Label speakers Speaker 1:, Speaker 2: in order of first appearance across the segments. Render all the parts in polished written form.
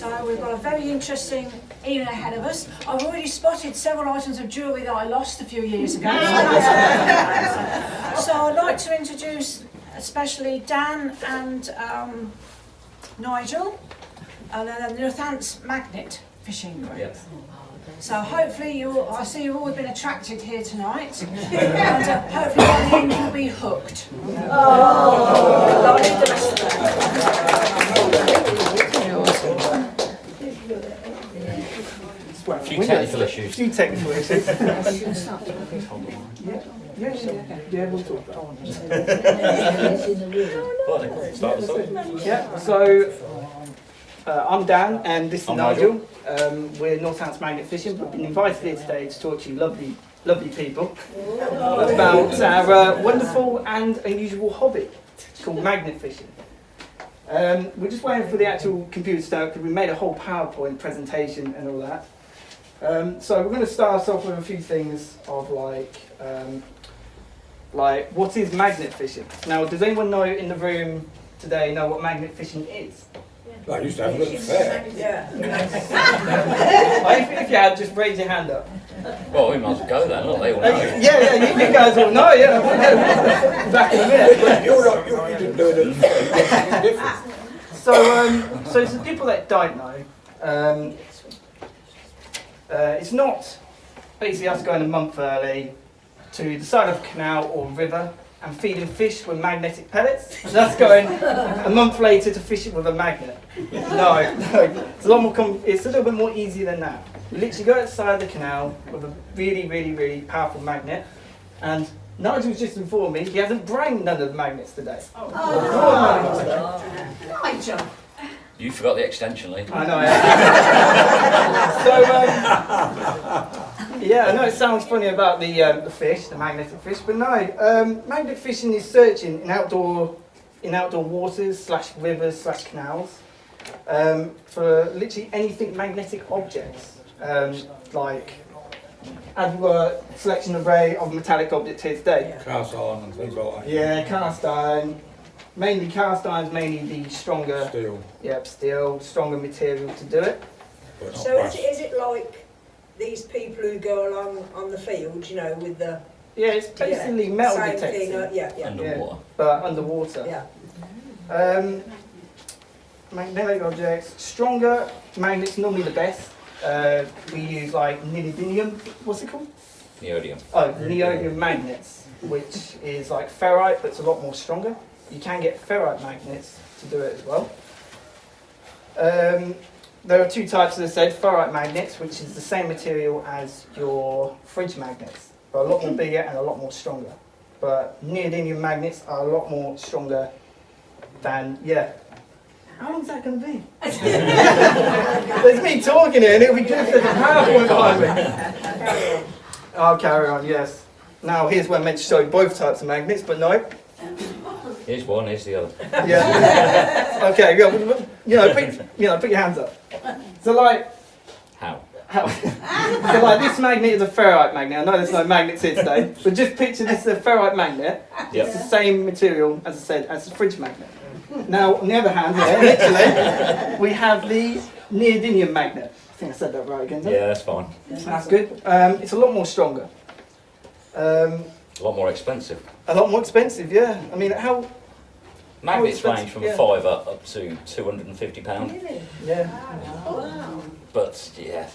Speaker 1: So we've got a very interesting evening ahead of us. I've already spotted several items of jewellery that I lost a few years ago. So I'd like to introduce especially Dan and Nigel, and then the Northants Magnet Fishing Group. Yep. So hopefully I see you've all been attracted here tonight, and hopefully by the end you'll be hooked. Oh. I'll leave the rest of
Speaker 2: a few technical issues.
Speaker 3: Yeah, we'll talk about it. Yeah, so I'm Dan and this is Nigel. We're Northants Magnet Fishing. We've been invited here today to talk to you lovely people about our wonderful and unusual hobby called magnet fishing. We're just waiting for the actual computer to start because we made a whole PowerPoint presentation and all that. So we're going to start off with a few things of like what is magnet fishing? Now, does anyone know in the room today know what magnet fishing is?
Speaker 4: I used to have a little fair.
Speaker 1: Yeah.
Speaker 3: If you had, just raise your hand up.
Speaker 2: Well, we might as well go then, look, they all know.
Speaker 3: Yeah, you guys all know, yeah. Back in a minute.
Speaker 4: You didn't do it at the fair, you did something different.
Speaker 3: So for people that don't know, it's not basically us going a month early to the side of a canal or river and feeding fish with magnetic pellets. That's going a month later to fish it with a magnet. No, it's a lot more. It's a little bit more easy than that. You literally go outside the canal with a really powerful magnet, and Nigel's just informed me he hasn't brought none of the magnets today.
Speaker 1: Nigel.
Speaker 2: You forgot the extension lead.
Speaker 3: I know. Yeah, I know it sounds funny about the fish, the magnetic fish, but no. Magnet fishing is searching in outdoor waters / rivers / canals for literally anything magnetic objects. Like, as we were selection array of metallic objects here today.
Speaker 4: Cast iron and things like that.
Speaker 3: Yeah, cast iron. Mainly cast iron is mainly the stronger
Speaker 4: Steel.
Speaker 3: Yep, steel, stronger material to do it.
Speaker 5: So is it like these people who go along on the field, you know, with the...
Speaker 3: Yeah, it's basically metal
Speaker 5: same
Speaker 3: detecting.
Speaker 5: thing, yeah.
Speaker 2: Underwater.
Speaker 3: But underwater.
Speaker 5: Yeah.
Speaker 3: Magnetic objects, stronger magnets normally the best. We use like neodymium, what's it called?
Speaker 2: Neodymium.
Speaker 3: Oh, neodymium magnets, which is like ferrite, but it's a lot more stronger. You can get ferrite magnets to do it as well. There are two types, as I said, ferrite magnets, which is the same material as your fridge magnets, but a lot more bigger and a lot more stronger. But neodymium magnets are a lot more stronger than, How long's that going to be? There's me talking here and it'll be good if there's a PowerPoint behind me. I'll carry on, yes. Now here's where I meant to show you both types of magnets, but no.
Speaker 2: Here's one, here's the other.
Speaker 3: Yeah. Okay, put your hands up. So like...
Speaker 2: How?
Speaker 3: So like this magnet is a ferrite magnet. I know there's no magnets here today, but just picture this is a ferrite magnet.
Speaker 2: Yep.
Speaker 3: It's the same material, as I said, as a fridge magnet. Now, on the other hand, literally, we have the neodymium magnet. I think I said that right again,
Speaker 2: Yeah, that's fine.
Speaker 3: That's good. It's a lot more stronger.
Speaker 2: A lot more expensive.
Speaker 3: A lot more expensive, yeah. I mean, how...
Speaker 2: Magnets range from
Speaker 3: yeah.
Speaker 2: a fiver up to £250.
Speaker 5: Really?
Speaker 3: Yeah.
Speaker 5: Oh, wow.
Speaker 2: But yeah,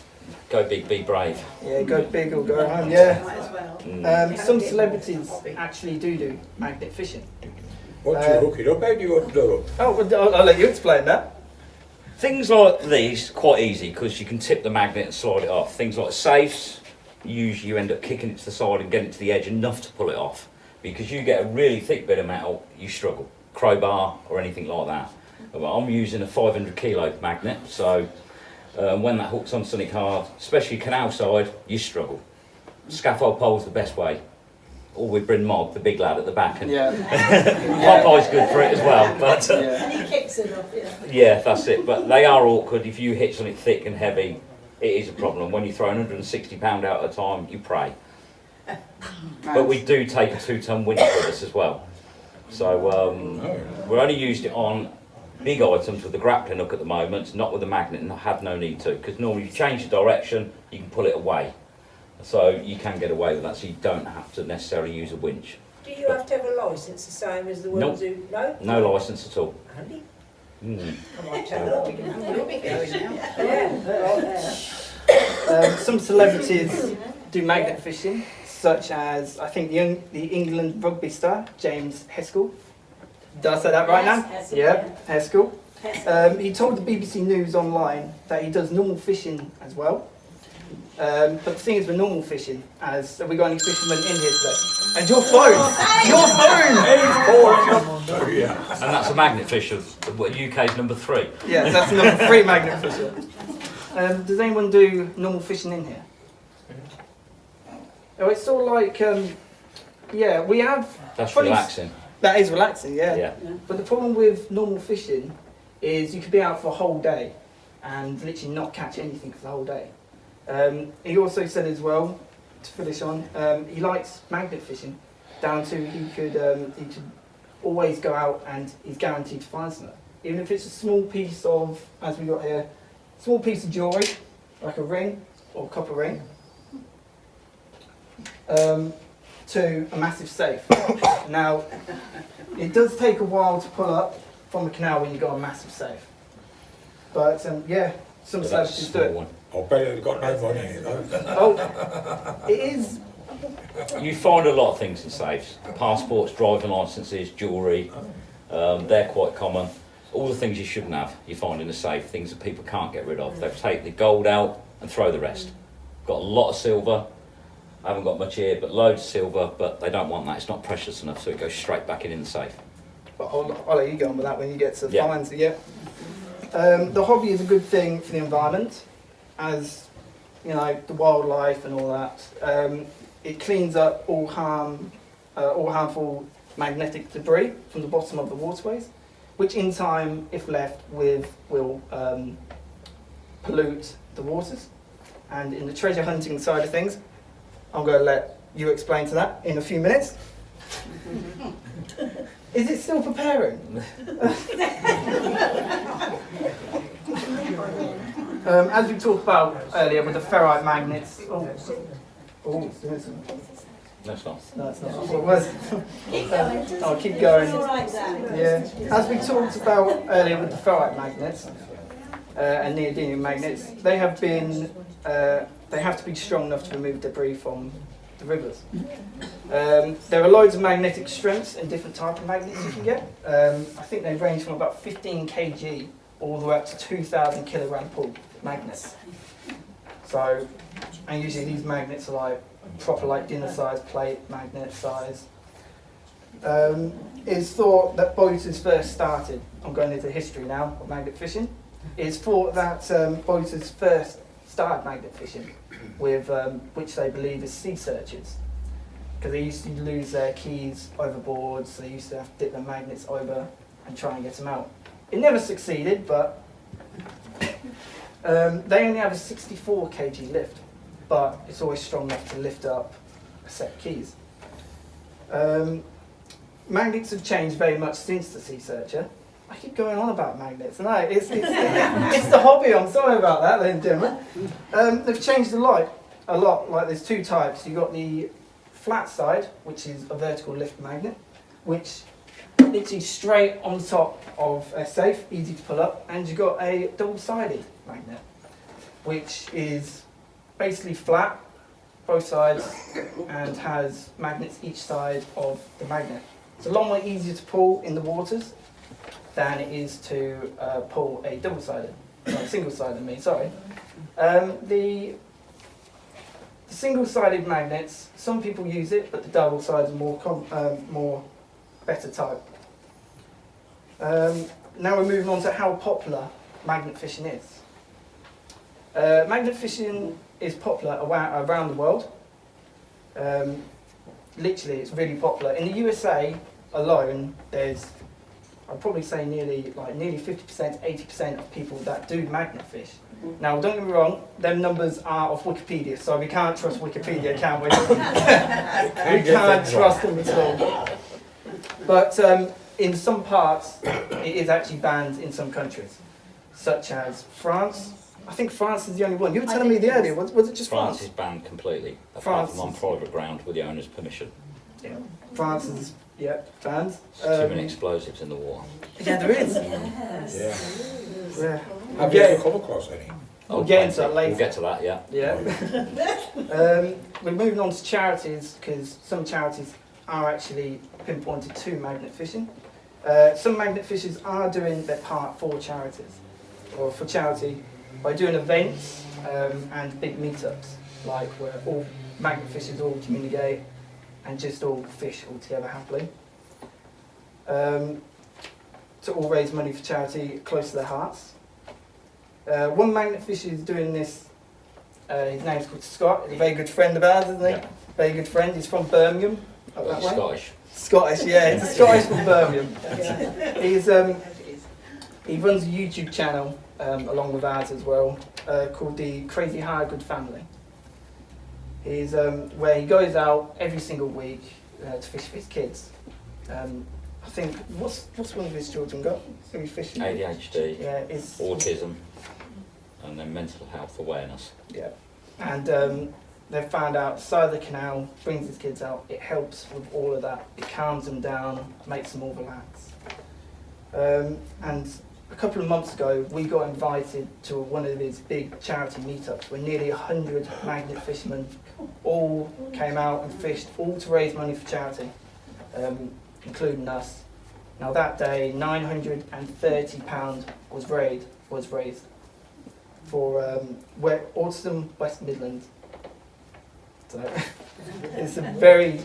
Speaker 2: go big, be brave.
Speaker 3: Yeah, go big or go home, yeah.
Speaker 5: Might as well.
Speaker 3: Some celebrities actually do magnet fishing.
Speaker 4: Once you hook it up, how do you undo it?
Speaker 3: Oh, well, I'll let you explain that.
Speaker 2: Things like these, quite easy, because you can tip the magnet and slide it off. Things like safes, usually you end up kicking it to the side and getting it to the edge enough to pull it off. Because you get a really thick bit of metal, you struggle. Crowbar or anything like that. But I'm using a 500 kilo magnet, so when that hooks on something hard, especially canal side, you struggle. Scaffold pole's the best way. Or with Bryn Mog, the big lad at the back. And Popeye's good for it as well. But
Speaker 5: And he kicks it off,
Speaker 2: yeah, that's it. But they are awkward. If you hit something thick and heavy, it is a problem. When you throw £160 out at a time, you pray. But we do take a 2-ton winch with us as well. So we're only used it on big items with the grappling hook at the moment, not with the magnet, and I have no need to, because normally if you change the direction, you can pull it away. So you can get away with that, so you don't have to necessarily use a winch.
Speaker 5: Do you have to have a licence the same as the ones who... No?
Speaker 2: No licence at all.
Speaker 5: Andy?
Speaker 2: Mm.
Speaker 5: Come on, tell them.
Speaker 3: Some celebrities do magnet fishing, such as I think the England rugby star James Heskell. Did I say that right now?
Speaker 6: Heskell,
Speaker 3: Yeah, Heskell. He told the BBC News Online that he does normal fishing as well. But the thing is with normal fishing, have we got any fishermen in here today? And your phone! Your phone!
Speaker 2: And that's a magnet fish of what UK's number 3.
Speaker 3: Yeah, that's number 3 magnet fisher. Does anyone do normal fishing in here? Oh, it's sort of like, yeah, we have...
Speaker 2: That's relaxing.
Speaker 3: That is relaxing, yeah.
Speaker 2: Yeah.
Speaker 3: But the problem with normal fishing is you could be out for a whole day and literally not catch anything for the whole day. He also said as well, to finish on, he likes magnet fishing, down to he could always go out and he's guaranteed to find something. Even if it's a small piece of, as we got here, small piece of jewellery, like a ring or a copper ring, to a massive safe. Now, it does take a while to pull up from a canal when you've got a massive safe. But yeah, some celebrities do it.
Speaker 4: I bet they've got no money in it though.
Speaker 3: Oh, it is.
Speaker 2: You find a lot of things in safes. Passports, driving licences, jewellery, they're quite common. All the things you shouldn't have, you find in a safe, things that people can't get rid of. They take the gold out and throw the rest. Got a lot of silver. I haven't got much here, but loads of silver, but they don't want that. It's not precious enough, so it goes straight back in the safe.
Speaker 3: But I'll let you go on with that when you get to the
Speaker 2: Yeah.
Speaker 3: fines. Yeah. The hobby is a good thing for the environment, as you know, the wildlife and all that. It cleans up all harmful magnetic debris from the bottom of the waterways, which in time, if left with, will pollute the waters. And in the treasure hunting side of things, I'm going to let you explain to that in a few minutes. Is it still preparing? As we talked about earlier with the ferrite magnets. Oh, it's doing some.
Speaker 2: No, it's not.
Speaker 3: No, it's not. I thought it was. I'll keep going. Yeah. As we talked about earlier with the ferrite magnets and neodymium magnets, they have been. They have to be strong enough to remove debris from the rivers. There are loads of magnetic strengths and different types of magnets you can get. I think they range from about 15 kg all the way up to 2,000 kilogram pull magnets. So, and usually these magnets are like proper like dinner size plate magnet size. It's thought that boaters first started, I'm going into history now of magnet fishing, it's thought that boaters first started magnet fishing with which they believe is sea searchers, because they used to lose their keys overboard, so they used to have to dip the magnets over and try and get them out. It never succeeded, but they only have a 64 kg lift, but it's always strong enough to lift up a set of keys. Magnets have changed very much since the Sea Searcher. I keep going on about magnets, and it's the hobby. I'm sorry about that, ladies and gentlemen. They've changed a lot. Like there's two types. You've got the flat side, which is a vertical lift magnet, which literally straight on top of a safe, easy to pull up, and you've got a double-sided magnet, which is basically flat, both sides, and has magnets each side of the magnet. It's a long way easier to pull in the waters than it is to pull a double-sided, single-sided sorry. The single-sided magnets, some people use it, but the double-sided are more better type. Now we're moving on to how popular magnet fishing is. Magnet fishing is popular around the world. Literally, it's really popular. In the USA alone, there's, I'd probably say nearly 50%, 80% of people that do magnet fish. Now, don't get me wrong, them numbers are off Wikipedia, so we can't trust Wikipedia, can we? We can't trust them at all. But in some parts, it is actually banned in some countries, such as France. I think France is the only one. You were telling me the earlier, was it just France?
Speaker 2: France is banned completely, apart
Speaker 3: France
Speaker 2: from on private ground with the owner's permission.
Speaker 3: Yeah. France is, yeah, banned.
Speaker 2: There's too many explosives in the water.
Speaker 3: Yeah, there is.
Speaker 4: Yeah.
Speaker 3: Yeah.
Speaker 4: Have you ever come across any?
Speaker 3: We'll get into that later.
Speaker 2: We'll get to that, yeah.
Speaker 3: Yeah. We're moving on to charities, because some charities are actually pinpointed to magnet fishing. Some magnet fishers are doing their part for charities, or for charity, by doing events and big meetups, like where all magnet fishers all communicate and just all fish all together happily. To all raise money for charity close to their hearts. One magnet fisher is doing this, his name's called Scott, he's a very good friend of ours, isn't he?
Speaker 2: Yeah.
Speaker 3: Very good friend, he's from Birmingham, up
Speaker 2: Well,
Speaker 3: that
Speaker 2: he's
Speaker 3: way.
Speaker 2: Scottish.
Speaker 3: Scottish, yeah, he's Scottish from Birmingham. He's, he runs a YouTube channel along with ours as well, called the Crazy Hardgood Family. He's where he goes out every single week to fish for his kids. I think what's one of his children got? Who he's fishing with?
Speaker 2: ADHD,
Speaker 3: Yeah, it's
Speaker 2: autism, and then mental health awareness.
Speaker 3: yeah, and they've found out side of the canal brings his kids out. It helps with all of that. It calms them down, makes them all relax. And a couple of months ago, we got invited to one of his big charity meetups where nearly 100 magnet fishermen all came out and fished, all to raise money for charity, including us. Now that day, £930 was raised for Autism West Midlands. So it's a very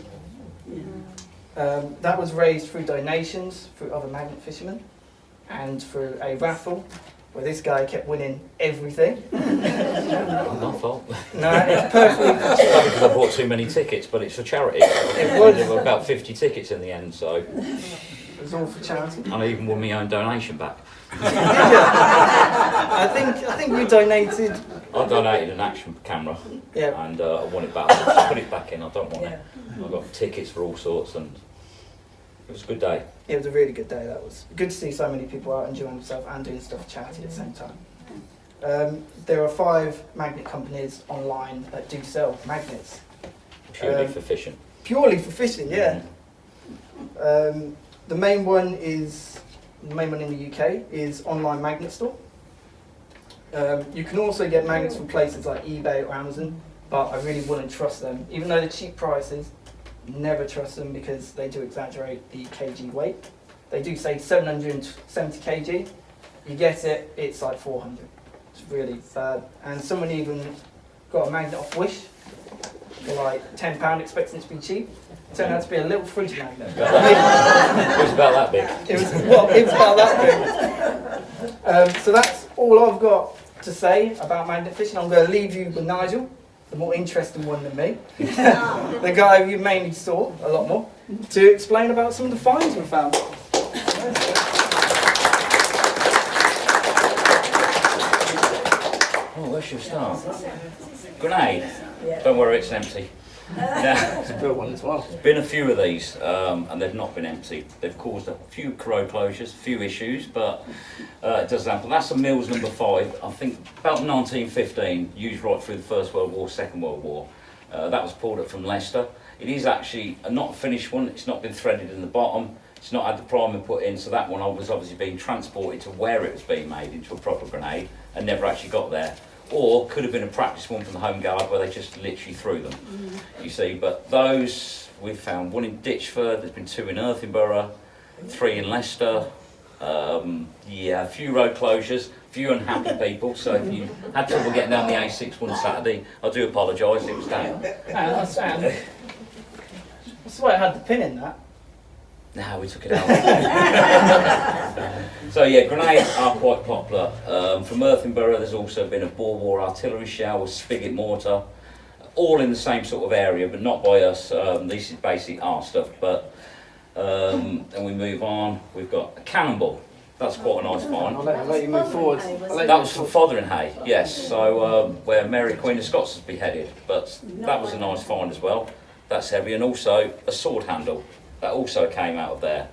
Speaker 3: that was raised through donations through other magnet fishermen and through a raffle where this guy kept winning everything.
Speaker 2: Not my fault.
Speaker 3: No, it's perfectly.
Speaker 2: It's probably because I bought too many tickets, but it's for charity.
Speaker 3: It was.
Speaker 2: There were about 50 tickets in the end, so
Speaker 3: It was all for charity.
Speaker 2: and I even won my own donation back.
Speaker 3: I think you donated.
Speaker 2: I donated an action camera,
Speaker 3: Yeah.
Speaker 2: and I want it back. I just put it back in. I don't want it. I got tickets for all sorts, and it was a good day.
Speaker 3: It was a really good day. That was good to see so many people out enjoying themselves and doing stuff for charity at the same time. There are 5 magnet companies online that do sell magnets.
Speaker 2: Purely for fishing.
Speaker 3: Purely for fishing, yeah. The main one in the UK is Online Magnet Store. You can also get magnets from places like eBay or Amazon, but I really wouldn't trust them. Even though they're cheap prices, never trust them because they do exaggerate the kg weight. They do say 770 kg. You get it, it's like 400. It's really bad. And someone even got a magnet off Wish for like £10 expecting it to be cheap. Turned out to be a little fridge magnet.
Speaker 2: It was about that big.
Speaker 3: It was about that big. So that's all I've got to say about magnet fishing. I'm going to leave you with Nigel, the more interesting one than me, the guy you mainly saw a lot more, to explain about some of the finds we found.
Speaker 2: Oh, where should we start? Grenade. Don't worry, it's empty. Now,
Speaker 3: It's a good one as well.
Speaker 2: been a few of these, and they've not been empty. They've caused a few corrode closures, a few issues, but it does happen. That's a Mills number 5, I think about 1915, used right through the First World War, Second World War. That was pulled up from Leicester. It is actually a not finished one, it's not been threaded in the bottom, it's not had the primer put in, so that one was obviously being transported to where it was being made into a proper grenade and never actually got there. Or could have been a practice one from the Home Guard where they just literally threw them, you see. But those, we've found one in Ditchford, there's been 2 in Earthenborough, 3 in Leicester, a few road closures, a few unhappy people. So if you had trouble getting down the A6 one Saturday, I do apologise, it was down.
Speaker 3: That's why I had the pin in that.
Speaker 2: No, we took it out. So yeah, grenades are quite popular. From Earthenborough, there's also been a Boer War artillery shell with spigot mortar, all in the same sort of area, but not by us. This is basically our stuff. But then we move on. We've got a cannonball. That's quite a nice find.
Speaker 3: I'll let you move forward.
Speaker 2: That was for Fotheringhay, yes. So where Mary Queen of Scots was beheaded. But that was a nice find as well. That's heavy, and also a sword handle. That also came out of there.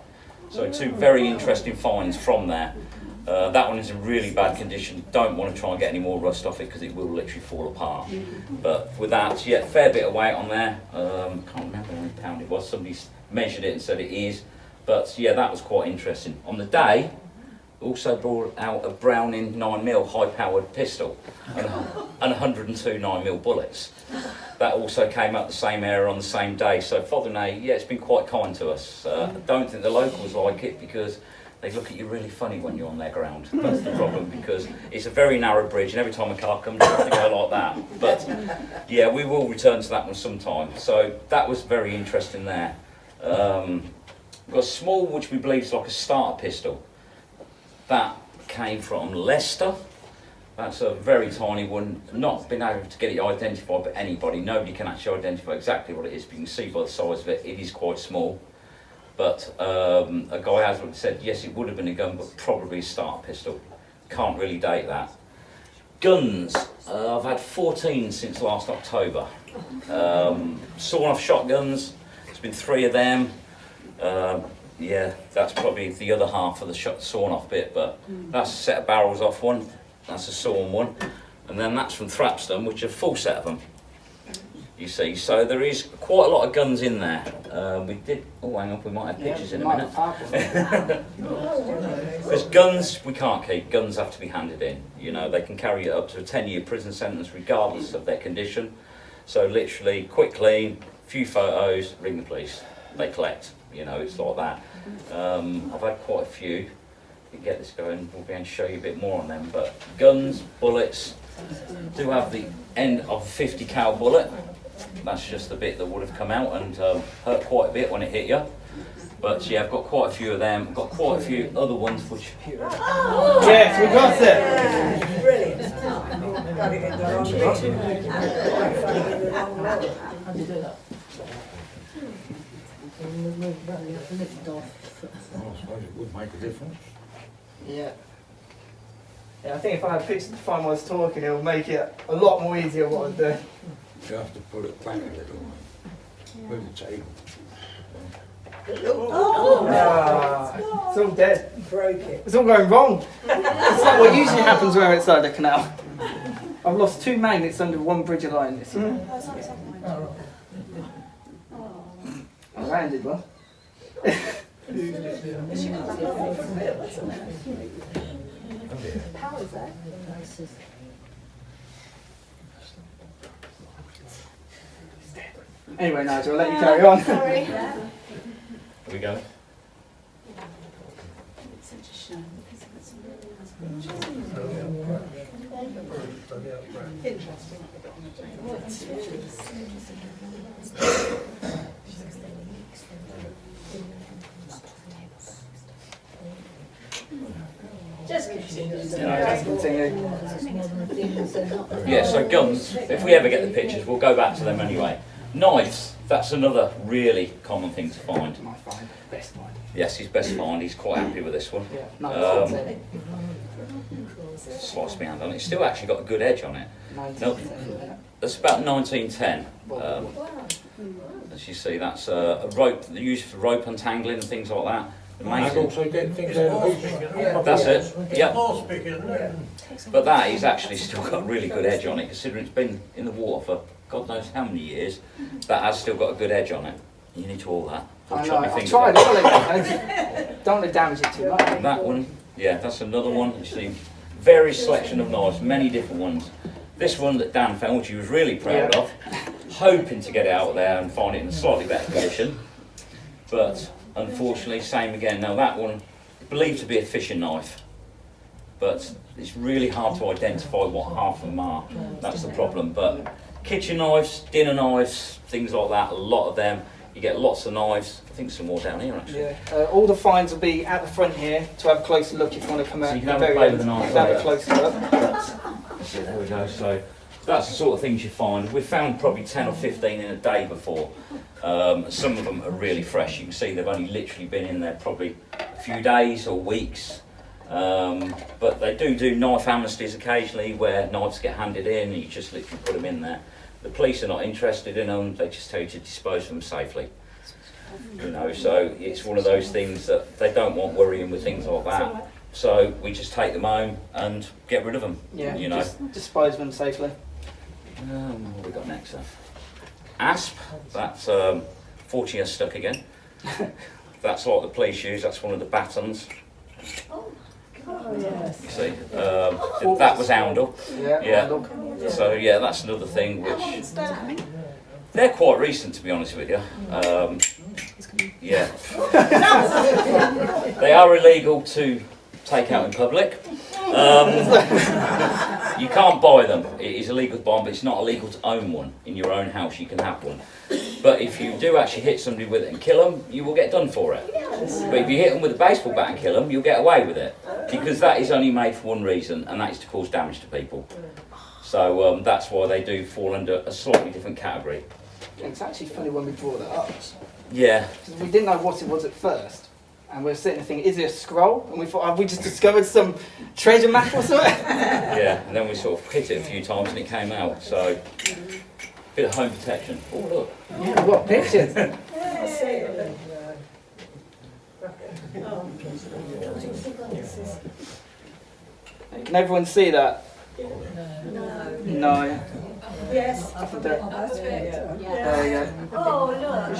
Speaker 2: So 2 very interesting finds from there. That one is in really bad condition. Don't want to try and get any more rust off it because it will literally fall apart. But with that, yeah, fair bit of weight on there. Can't remember how many pound it was. Somebody measured it and said it is. But yeah, that was quite interesting. On the day, also brought out a Browning 9mm high-powered pistol and 102 9mm bullets. That also came out the same area on the same day. So Fotheringhay, yeah, it's been quite kind to us. I don't think the locals like it because they look at you really funny when you're on their ground. That's the problem, because it's a very narrow bridge and every time a car comes you have to go like that. But yeah, we will return to that one sometime. So that was very interesting there. We've got a small, which we believe is like a starter pistol. That came from Leicester. That's a very tiny one. Not been able to get it identified by anybody. Nobody can actually identify exactly what it is, but you can see by the size of it, it is quite small. But a guy has said, yes, it would have been a gun, but probably a starter pistol. Can't really date that. Guns, I've had 14 since last October. Sawn-off shotguns, there's been 3 of them. Yeah, that's probably the other half of the sawn-off bit, but that's a set of barrels off one, that's a sawn one, and then that's from Thrapston, which are a full set of them. You see, so there is quite a lot of guns in there. We did, oh hang on, we might have pictures in a minute. Because guns we can't keep, guns have to be handed in. You know, they can carry it up to a 10-year prison sentence regardless of their condition. So literally, quick clean, few photos, ring the police, they collect. You know, it's like that. I've had quite a few. If we get this going, we'll be able to show you a bit more on them. But guns, bullets, do have the end of a 50 cal bullet. That's just the bit that would have come out and hurt quite a bit when it hit you. But yeah, I've got quite a few of them. I've got quite a few other ones which...
Speaker 3: Yes, we got it!
Speaker 5: Brilliant. Got it in the wrong bit.
Speaker 6: How do you do that?
Speaker 4: Well, I suppose it would make a difference.
Speaker 3: Yeah. Yeah, I think if I had pictures to find while I was talking, it would make it a lot more easier what I'd do.
Speaker 4: You have to put it back a little. Move the table.
Speaker 3: Ah, it's all dead.
Speaker 5: Broke it.
Speaker 3: It's all going wrong. It's like what usually happens when we're outside the canal. I've lost 2 magnets under one bridge of line this year. I landed one. Anyway, Nigel, I'll let you carry on.
Speaker 1: Sorry.
Speaker 2: Here we go.
Speaker 1: It's such a shame because it's
Speaker 5: Just continue.
Speaker 3: Just continue.
Speaker 2: Yeah, so guns, if we ever get the pictures, we'll go back to them anyway. Knives, that's another really common thing to find.
Speaker 3: My find, best find.
Speaker 2: Yes, his best find, he's quite happy with this one.
Speaker 3: Yeah, nice.
Speaker 2: Slice my hand on it, it's still actually got a good edge on it. Nope.
Speaker 3: 19.
Speaker 2: That's about 1910. As you see, that's a rope used for rope untangling and things like that.
Speaker 4: And
Speaker 2: Amazing.
Speaker 4: also getting things out of the
Speaker 2: That's it. Yep.
Speaker 7: Horse picking, isn't it?
Speaker 2: But that is actually still got a really good edge on it, considering it's been in the water for God knows how many years. That has still got a good edge on it. You need to all that.
Speaker 3: I know,
Speaker 2: Chop your
Speaker 3: I've
Speaker 2: fingers
Speaker 3: tried
Speaker 2: off.
Speaker 3: all of it. Don't want to damage it too much.
Speaker 2: That one, yeah, that's another one. You see, various selection of knives, many different ones. This one that Dan found, which he was really proud of, hoping to get it out there and find it in a slightly better condition. But unfortunately, same again. Now that one, believed to be a fishing knife, but it's really hard to identify what half of them are. That's the problem. But kitchen knives, dinner knives, things like that, a lot of them. You get lots of knives. I think some more down here actually.
Speaker 3: Yeah, all the finds will be at the front here to have a closer look if you want to come out.
Speaker 2: So you can
Speaker 3: at
Speaker 2: have
Speaker 3: the
Speaker 2: a
Speaker 3: very
Speaker 2: play
Speaker 3: end.
Speaker 2: with the knife.
Speaker 3: Have a closer look.
Speaker 2: So there we go. So that's the sort of things you find. We've found probably 10 or 15 in a day before. Some of them are really fresh. You can see they've only literally been in there probably a few days or weeks. But they do knife amnesties occasionally where knives get handed in and you just literally put them in there. The police are not interested in them, they just tell you to dispose of them safely. You know, so it's one of those things that they don't want worrying with things like that. So we just take them home and get rid of them.
Speaker 3: Yeah,
Speaker 2: you know.
Speaker 3: just dispose of them safely.
Speaker 2: What have we got next then? Asp, that's fortunately stuck again. That's like the police use, that's one of the batons.
Speaker 1: Oh, yes.
Speaker 2: You see, that was Oundle. Yeah. So yeah, that's another thing which they're quite recent, to be honest with you. Yeah, they are illegal to take out in public. You can't buy them. It is illegal to buy them, but it's not illegal to own one in your own house. You can have one. But if you do actually hit somebody with it and kill them, you will get done for it. But if you hit them with a baseball bat and kill them, you'll get away with it. Because that is only made for one reason, and that is to cause damage to people. So that's why they do fall under a slightly different category.
Speaker 3: It's actually funny when we brought that up.
Speaker 2: Yeah.
Speaker 3: Because we didn't know what it was at first. And we were sitting there thinking, is it a scroll? And we thought, have we just discovered some treasure map or something?
Speaker 2: Yeah, and then we sort of hit it a few times and it came out. So, bit of home protection. Oh, look.
Speaker 3: Yeah, we've got pictures. Can everyone see that? No.
Speaker 5: Yes.
Speaker 3: There we go.
Speaker 5: Oh, look.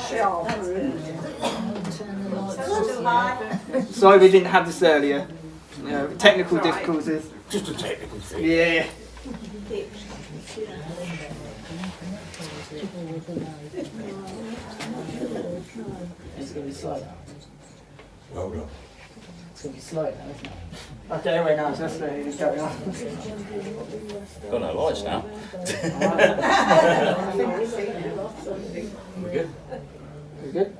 Speaker 3: Sorry we didn't have this earlier. Technical difficulties.
Speaker 4: Just a technical thing.
Speaker 3: Yeah. It's going to be slow.
Speaker 4: Well done.
Speaker 3: It's going to be slow now, isn't it? Okay, anyway, now just carry on.
Speaker 2: Got no lights now. We're good.
Speaker 3: We're good?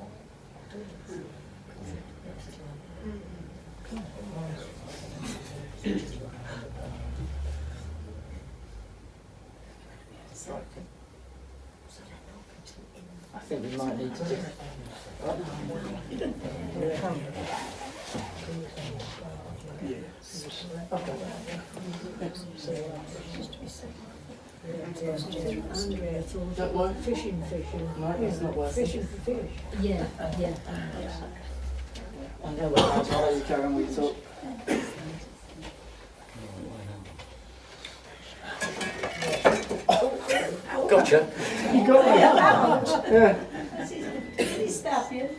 Speaker 3: I think we might need to just...
Speaker 6: That work? Fishing.
Speaker 3: No, it's not working.
Speaker 6: Fishing for fish. Yeah.
Speaker 3: I know what I'll let you carry on with your talk.
Speaker 2: Gotcha.
Speaker 3: You got me. Yeah.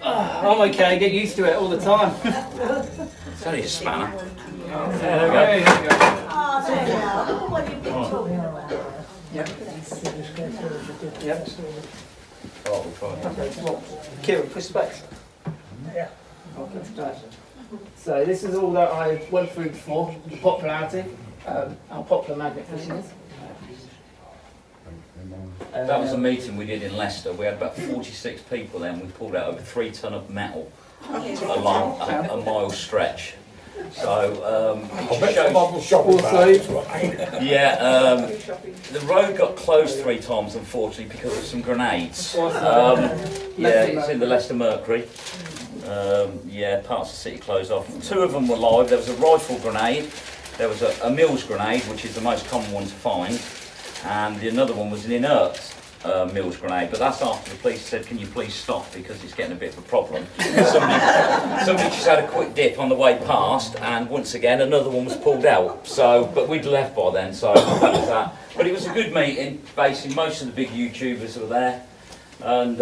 Speaker 3: I'm okay, I get used to it all the time.
Speaker 2: It's only a spanner.
Speaker 3: There we go.
Speaker 5: Oh, there you are. Look what you've been talking about.
Speaker 3: Yep. Yep.
Speaker 2: Oh, we'll try
Speaker 3: Okay, well, Kieran, push space.
Speaker 5: Yeah.
Speaker 3: Okay, right. So this is all that I went through before, the popularity, how popular magnet fishing is.
Speaker 2: That was a meeting we did in Leicester. We had about 46 people then. We pulled out over 3 tonne of metal along a mile stretch. So
Speaker 4: I bet the model shop was
Speaker 2: yeah, the road got closed 3 times unfortunately because of some grenades. Yeah, it's in the Leicester Mercury. Yeah, parts of the city closed off. 2 of them were live. There was a rifle grenade. There was a Mills grenade, which is the most common one to find. And another one was an inert Mills grenade, but that's after the police said, can you please stop because it's getting a bit of a problem. Somebody just had a quick dip on the way past, and once again another one was pulled out. So, but we'd left by then, so that was that. But it was a good meeting. Basically, most of the big YouTubers were there, and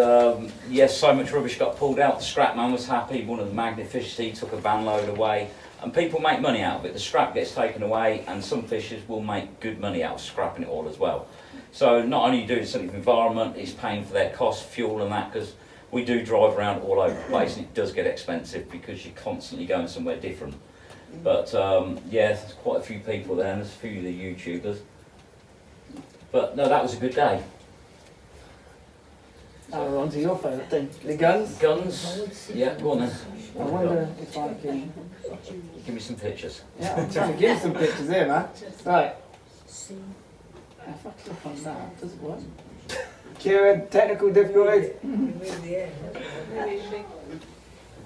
Speaker 2: yes, so much rubbish got pulled out. The scrap man was happy. One of the magnet fishers, he took a van load away. And people make money out of it. The scrap gets taken away, and some fishers will make good money out of scrapping it all as well. So not only are you doing something for the environment, it's paying for their costs, fuel and that, because we do drive around all over the place, and it does get expensive because you're constantly going somewhere different. But yeah, there's quite a few people there, and there's a few of the YouTubers. But no, that was a good day.
Speaker 3: Now we're on to your favourite thing, the guns.
Speaker 2: Guns? Yeah, go on then.
Speaker 3: I wonder if I can...
Speaker 2: Give me some pictures.
Speaker 3: Yeah, I'm trying to give some pictures here, man. Right. If I click on that, does it work? Kieran, technical difficulties.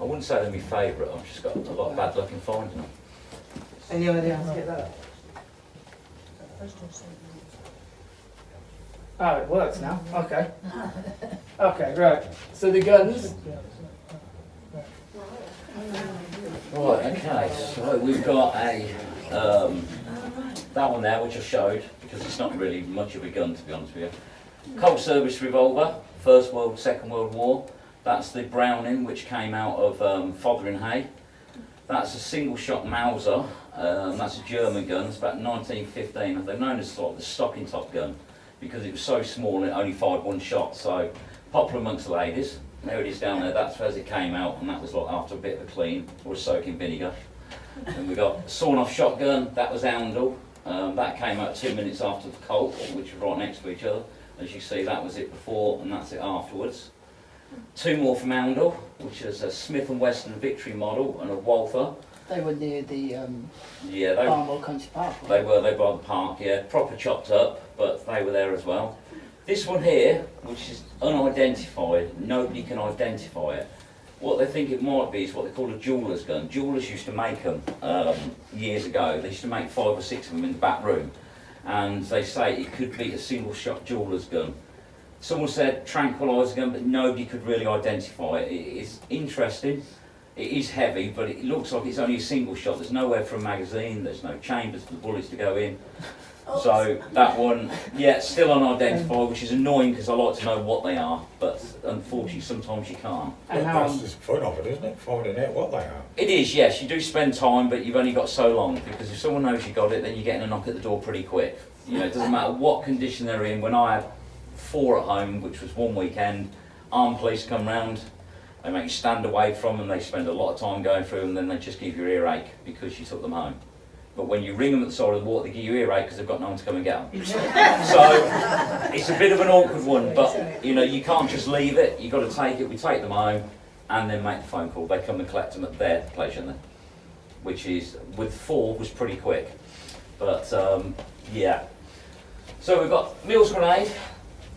Speaker 2: I wouldn't say they're my favourite, I've just got a lot of bad luck in finding them.
Speaker 3: Any idea how to get that? Oh, it works now. Okay. Okay, right. So the guns,
Speaker 2: Right, okay, so we've got a, that one there which I showed, because it's not really much of a gun to be honest with you. Colt service revolver, First World, Second World War. That's the Browning which came out of Fotheringhay. That's a single shot Mauser, that's a German gun, it's about 1915. They're known as sort of the stocking top gun because it was so small and it only fired one shot, so popular amongst the ladies. There it is down there, that's as it came out, and that was like after a bit of a clean or a soak in vinegar. And we got sawn off shotgun, that was Oundle. That came out 2 minutes after the Colt, which were right next to each other. As you see, that was it before and that's it afterwards. Two more from Oundle, which is a Smith & Wesson Victory model and a Walther.
Speaker 3: They were near the
Speaker 2: Yeah,
Speaker 3: Barnwell Country Park.
Speaker 2: they were by the park, yeah, proper chopped up, but they were there as well. This one here, which is unidentified, nobody can identify it. What they think it might be is what they call a jeweller's gun. Jewellers used to make them years ago. They used to make 5 or 6 of them in the back room. And they say it could be a single shot jeweller's gun. Someone said tranquiliser gun, but nobody could really identify it. It's interesting. It is heavy, but it looks like it's only a single shot. There's nowhere for a magazine, there's no chambers for the bullets to go in. So that one, yeah, still unidentified, which is annoying because I like to know what they are, but unfortunately sometimes you can't.
Speaker 4: Well, that's just the fun of it, isn't it? Finding out what they are.
Speaker 2: It is, yes, you do spend time, but you've only got so long, because if someone knows you got it, then you're getting a knock at the door pretty quick. You know, it doesn't matter what condition they're in. When I had 4 at home, which was one weekend, armed police come round, they make you stand away from them, they spend a lot of time going through them, then they just give you earache because you took them home. But when you ring them at the side of the water, they give you earache because they've got no one to come and get them. So it's a bit of an awkward one, but you know, you can't just leave it, you've got to take it. We take them home and then make the phone call. They come and collect them at their pleasure then, which is, with 4 was pretty quick. But yeah. So we've got Mills grenade,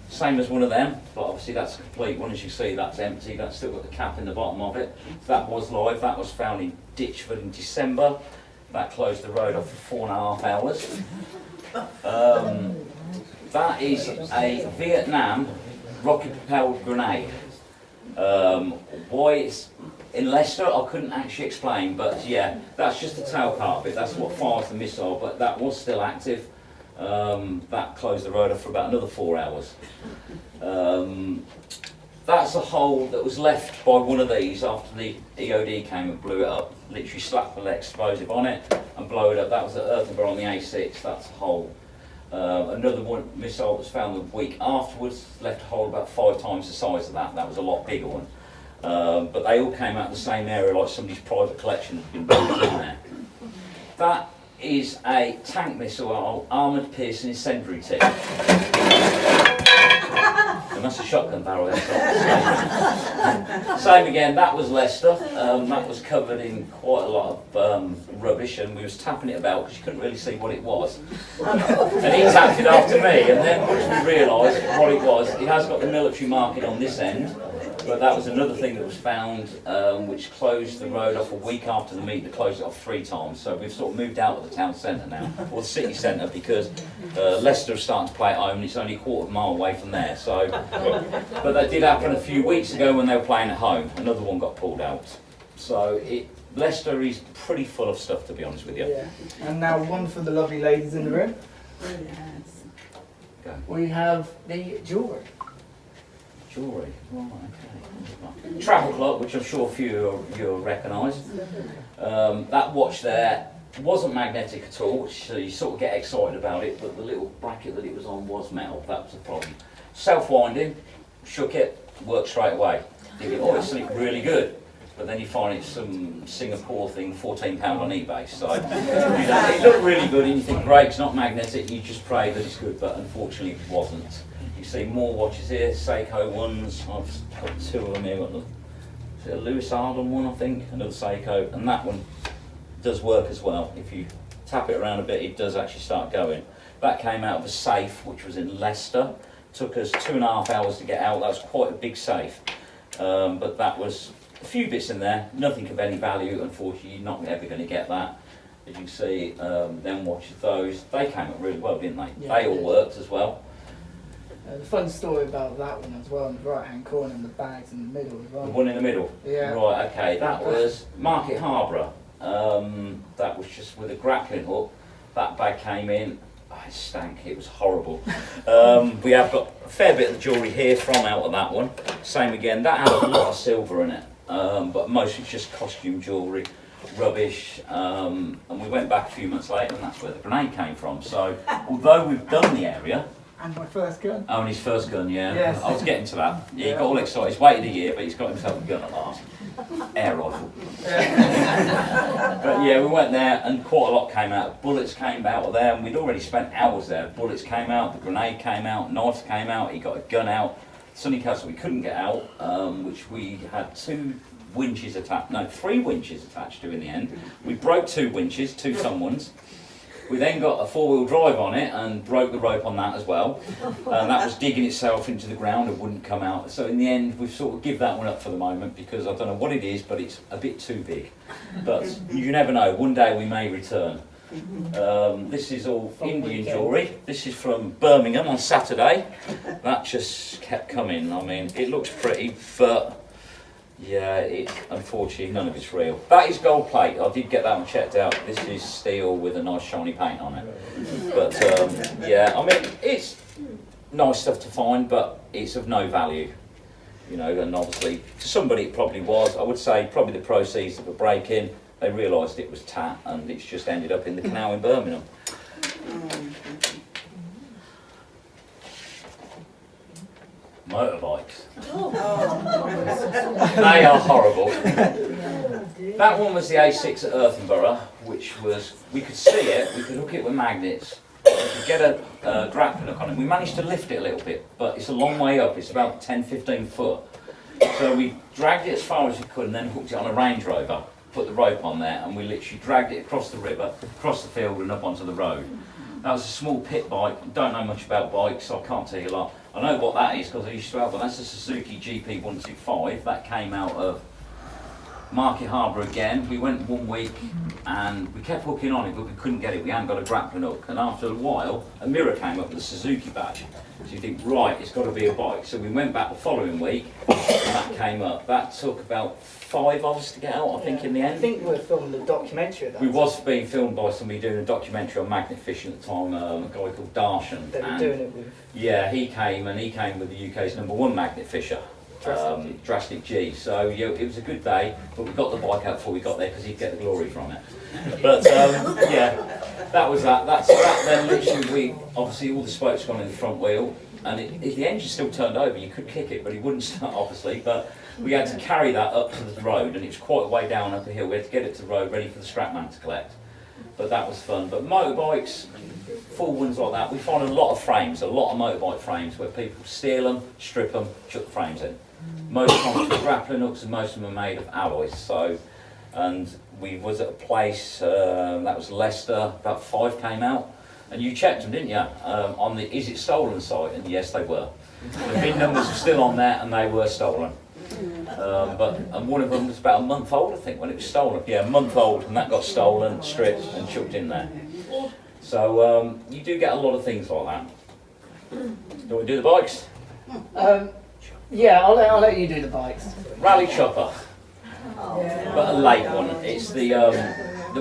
Speaker 2: same as one of them, but obviously that's a complete one. As you see, that's empty, that's still got the cap in the bottom of it. That was live, that was found in Ditchford in December. That closed the road off for 4.5 hours. That is a Vietnam rocket-propelled grenade. Why it's in Leicester, I couldn't actually explain, but yeah, that's just the tail part of it. That's what fires the missile, but that was still active. That closed the road off for about another 4 hours. That's a hole that was left by one of these after the EOD came and blew it up. Literally slapped the explosive on it and blow it up. That was at Earthenborough on the A6, that's a hole. Another one missile that was found the week afterwards left a hole about 5 times the size of that. That was a lot bigger one. But they all came out of the same area, like somebody's private collection had been built in there. That is a tank missile, armoured piercing incendiary tip. And that's a shotgun barrel there. Same again, that was Leicester. That was covered in quite a lot of rubbish, and we was tapping it about because you couldn't really see what it was. And he tapped it after me, and then once we realised what it was, it has got the military marking on this end. But that was another thing that was found, which closed the road off a week after the meet. They closed it off 3 times. So we've sort of moved out of the town centre now, or the city centre, because Leicester is starting to play at home, and it's only a quarter of a mile away from there. So, but that did happen a few weeks ago when they were playing at home. Another one got pulled out. So Leicester is pretty full of stuff, to be honest with you.
Speaker 3: Yeah. And now one for the lovely ladies in the room.
Speaker 2: Go.
Speaker 3: We have the jewellery.
Speaker 2: Jewellery, right, okay. Travel clock, which I'm sure a few you'll recognise. That watch there wasn't magnetic at all, which you sort of get excited about it, but the little bracket that it was on was metal. That was the problem. Self-winding, shook it, worked straight away. Thinking, oh, it's something really good. But then you find it's some Singapore thing, £14 on eBay. So you know, it looked really good, and you think, great, it's not magnetic. You just pray that it's good, but unfortunately it wasn't. You see more watches here, Seiko ones. I've got 2 of them here. Is it a Lewis Arden one, I think, another Seiko, and that one does work as well. If you tap it around a bit, it does actually start going. That came out of a safe, which was in Leicester. Took us 2.5 hours to get out. That was quite a big safe, but that was a few bits in there. Nothing of any value, unfortunately. You're not ever going to get that. As you can see, them watches, those, they came out really well, didn't they?
Speaker 3: Yeah,
Speaker 2: they all worked as well.
Speaker 3: The fun story about that one as well, in the right hand corner and the bags in the middle as well.
Speaker 2: The one in the middle?
Speaker 3: Yeah.
Speaker 2: Right, okay, that was Market Harborough. That was just with a grappling hook. That bag came in, it stank, it was horrible. We have got a fair bit of jewellery here from out of that one. Same again, that had a lot of silver in it, but mostly just costume jewellery, rubbish. And we went back a few months later and that's where the grenade came from. So, although we've done the area,
Speaker 3: And my first gun.
Speaker 2: oh, and his first gun, yeah.
Speaker 3: Yes.
Speaker 2: I was getting to that. Yeah, he got all excited. He's waited a year, but he's got himself a gun at last. Air rifle. But yeah, we went there and quite a lot came out. Bullets came out of there and we'd already spent hours there. Bullets came out, the grenade came out, knives came out, he got a gun out. Sunny Castle we couldn't get out, which we had 3 winches attached to in the end. We broke 2 winches, 2 ton ones. We then got a 4-wheel drive on it and broke the rope on that as well. And that was digging itself into the ground and wouldn't come out. So in the end, we've sort of give that one up for the moment because I don't know what it is, but it's a bit too big. But you never know, one day we may return. This is all Indian jewellery. This is from Birmingham on Saturday. That just kept coming. I mean, it looks pretty, but yeah, unfortunately none of it's real. That is gold plate. I did get that one checked out. This is steel with a nice shiny paint on it. But yeah, I mean, it's nice stuff to find, but it's of no value. You know, and obviously to somebody it probably was. I would say probably the proceeds of a break-in. They realised it was tat, and it's just ended up in the canal in Birmingham. Motorbikes. They are horrible. That one was the A6 at Earthenborough, which was, we could see it, we could hook it with magnets, we could get a grappling hook on it. We managed to lift it a little bit, but it's a long way up, it's about 10-15 foot. So we dragged it as far as we could and then hooked it on a Range Rover, put the rope on there, and we literally dragged it across the river, across the field and up onto the road. That was a small pit bike. Don't know much about bikes, so I can't tell you a lot. I know what that is because I used to have one. That's a Suzuki GP125. That came out of Market Harborough again. We went 1 week and we kept hooking on it, but we couldn't get it. We hadn't got a grappling hook. And after a while, a mirror came up with a Suzuki badge. So you think, right, it's got to be a bike. So we went back the following week and that came up. That took about 5 of us to get out, I think, in the end.
Speaker 3: I think we were filming the documentary of that.
Speaker 2: We was being filmed by somebody doing a documentary on magnet fishing at the time, a guy called Darshan.
Speaker 3: They were doing it with...
Speaker 2: Yeah, he came with the UK's #1 magnet fisher, Drastic G. So yeah, it was a good day, but we got the bike out before we got there because he'd get the glory from it. But yeah, that was that. That's that. Then literally, obviously all the spokes gone in the front wheel, and the engine still turned over. You could kick it, but it wouldn't start, obviously. But we had to carry that up to the road, and it was quite a way down up the hill. We had to get it to the road, ready for the scrapman to collect. But that was fun. But motorbikes, full ones like that, we find a lot of frames, a lot of motorbike frames where people steal them, strip them, chuck the frames in. Most of them are grappling hooks and most of them are made of alloys. So, and we was at a place, that was Leicester, about 5 came out. And you checked them, didn't you, on the is it stolen site? And yes, they were. The VIN numbers were still on there and they were stolen. And one of them was about a month old, I think, when it was stolen. Yeah, a month old, and that got stolen, stripped, and chucked in there. So you do get a lot of things like that. Do you want to do the bikes?
Speaker 3: Yeah, I'll let you do the bikes.
Speaker 2: Rally Chopper, but a late one. It's the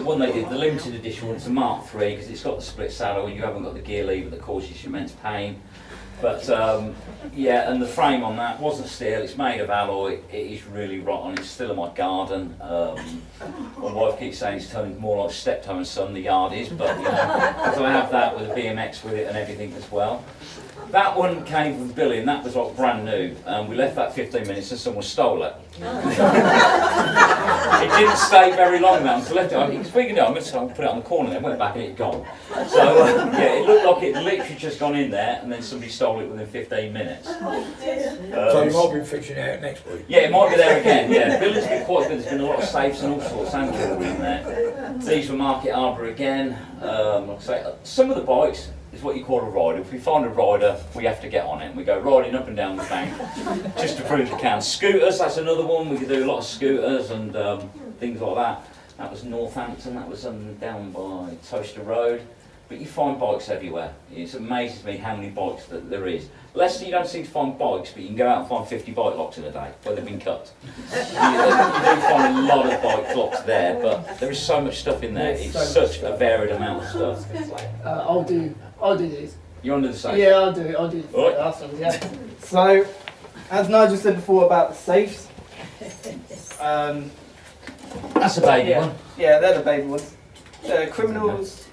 Speaker 2: one they did, the limited edition one. It's a Mark III because it's got the split saddle and you haven't got the gear lever that causes you immense pain. But yeah, and the frame on that wasn't steel, it's made of alloy, it is really rotten, it's still in my garden. My wife keeps saying it's turning more like steptoe and son, the yard is, but you know, because I have that with a BMX with it and everything as well. That one came from Billy and that was like brand new. We left that 15 minutes and someone stole it. It didn't stay very long now until I left it. Speaking of, I'm going to put it on the corner then, went back and it had gone. So yeah, it looked like it had literally just gone in there and then somebody stole it within 15 minutes.
Speaker 4: So you might be fixing it out next week?
Speaker 2: Yeah, it might be there again, yeah. Billy's been quite good, there's been a lot of safes and all sorts and jewellery in there. These were Market Harborough again. Like I say, some of the bikes is what you call a rider. If we find a rider, we have to get on it and we go riding up and down the bank just to prove we can. Scooters, that's another one. We could do a lot of scooters and things like that. That was Northampton, that was down by Toaster Road. but you find bikes everywhere. It amazes me how many bikes that there is. Leicester, you don't seem to find bikes, but you can go out and find 50 bike locks in a day where they've been cut. You do find a lot of bike locks there, but there is so much stuff in there. It's such a varied amount of stuff.
Speaker 3: I'll do these.
Speaker 2: You're under the safe?
Speaker 3: Yeah, I'll do it. I'll do the
Speaker 2: Right.
Speaker 3: last one. Yeah. So, as Nigel said before about the safes,
Speaker 2: That's a baby one.
Speaker 3: yeah, they're the baby ones. Criminals,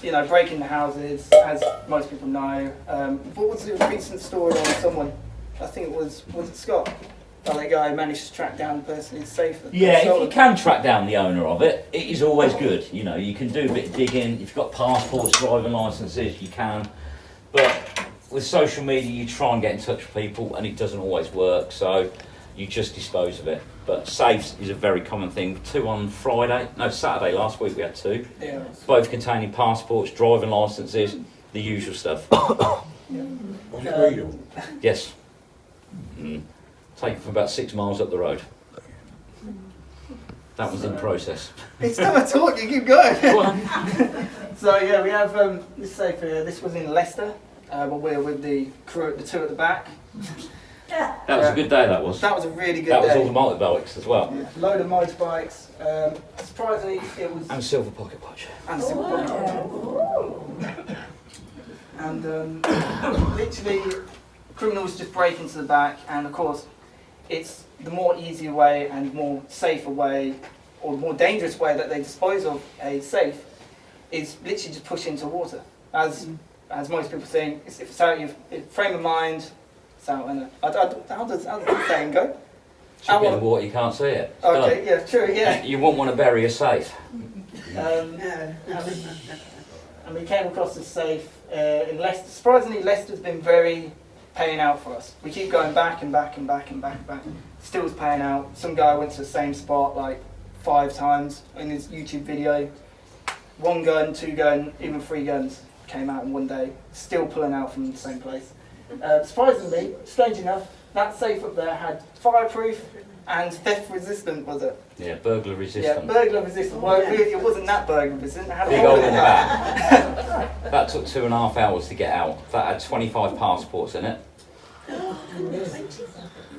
Speaker 3: you know, breaking the houses, as most people know. What was the recent story on someone? I think it was it Scott? Well, that guy managed to track down the person who's safe.
Speaker 2: Yeah, if you can track down the owner of it, it is always good. You know, you can do a bit of digging. If you've got passports, driving licences, you can. But with social media, you try and get in touch with people, and it doesn't always work. So you just dispose of it. But safes is a very common thing. 2 on Saturday last week we had 2.
Speaker 3: Yeah.
Speaker 2: Both containing passports, driving licences, the usual stuff.
Speaker 4: Was it readable?
Speaker 2: Yes. Taken from about 6 miles up the road. That was in process.
Speaker 3: It's time I talk, you keep going.
Speaker 2: Go on.
Speaker 3: So yeah, we have this safe here. This was in Leicester, but we're with the crew, the 2 at the back.
Speaker 2: That was a good day, that was.
Speaker 3: That was a really good
Speaker 2: That was
Speaker 3: day.
Speaker 2: all the motorbikes as well.
Speaker 3: Yeah, load of motorbikes. Surprisingly, it was
Speaker 2: And silver pocket watch.
Speaker 3: and silver pocket. And literally, criminals just break into the back, and of course, it's the more easier way and more safer way, or the more dangerous way that they dispose of a safe, is literally just push into water. As most people think, if it's out your frame of mind, it's out in a, how does the saying go?
Speaker 2: Should be in the water, you can't see it. It's
Speaker 3: Okay,
Speaker 2: done.
Speaker 3: yeah, true, yeah.
Speaker 2: You wouldn't want to bury a safe.
Speaker 3: And we came across this safe in Leicester. Surprisingly, Leicester's been very paying out for us. We keep going back and back and back and back and back. Still paying out. Some guy went to the same spot like 5 times in his YouTube video. 1 gun, 2 gun, even 3 guns came out in one day. Still pulling out from the same place. Surprisingly, strange enough, that safe up there had fireproof and theft resistant, was it?
Speaker 2: Yeah, burglar resistant.
Speaker 3: Yeah, burglar resistant. Well, really, it wasn't that burglar resistant. It had a
Speaker 2: Big
Speaker 3: hole
Speaker 2: hole
Speaker 3: in
Speaker 2: in the
Speaker 3: it.
Speaker 2: back. That took 2.5 hours to get out. That had 25 passports in it.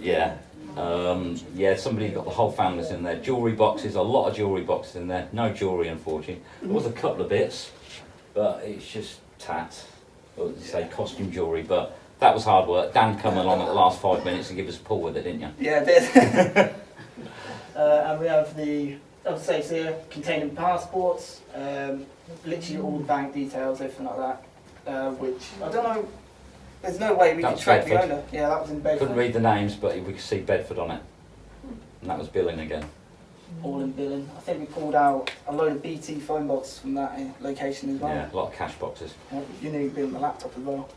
Speaker 2: Yeah. Yeah, somebody got the whole families in there. Jewellery boxes, a lot of jewellery boxes in there. No jewellery, unfortunately. There was a couple of bits, but it's just tat. Or you say costume jewellery, but that was hard work. Dan come along at the last 5 minutes and give us a pull with it, didn't you?
Speaker 3: Yeah, it did. And we have the other safes here containing passports, literally all the bank details, everything like that. Which I don't know. There's no way we
Speaker 2: That
Speaker 3: could
Speaker 2: was
Speaker 3: track the
Speaker 2: Bedford.
Speaker 3: owner. Yeah, that was in Bedford.
Speaker 2: Couldn't read the names, but we could see Bedford on it. And that was billing again.
Speaker 3: All in billing. I think we pulled out a load of BT phone boxes from that location as well.
Speaker 2: Yeah, a lot of cash boxes.
Speaker 3: You need to bill my laptop as well.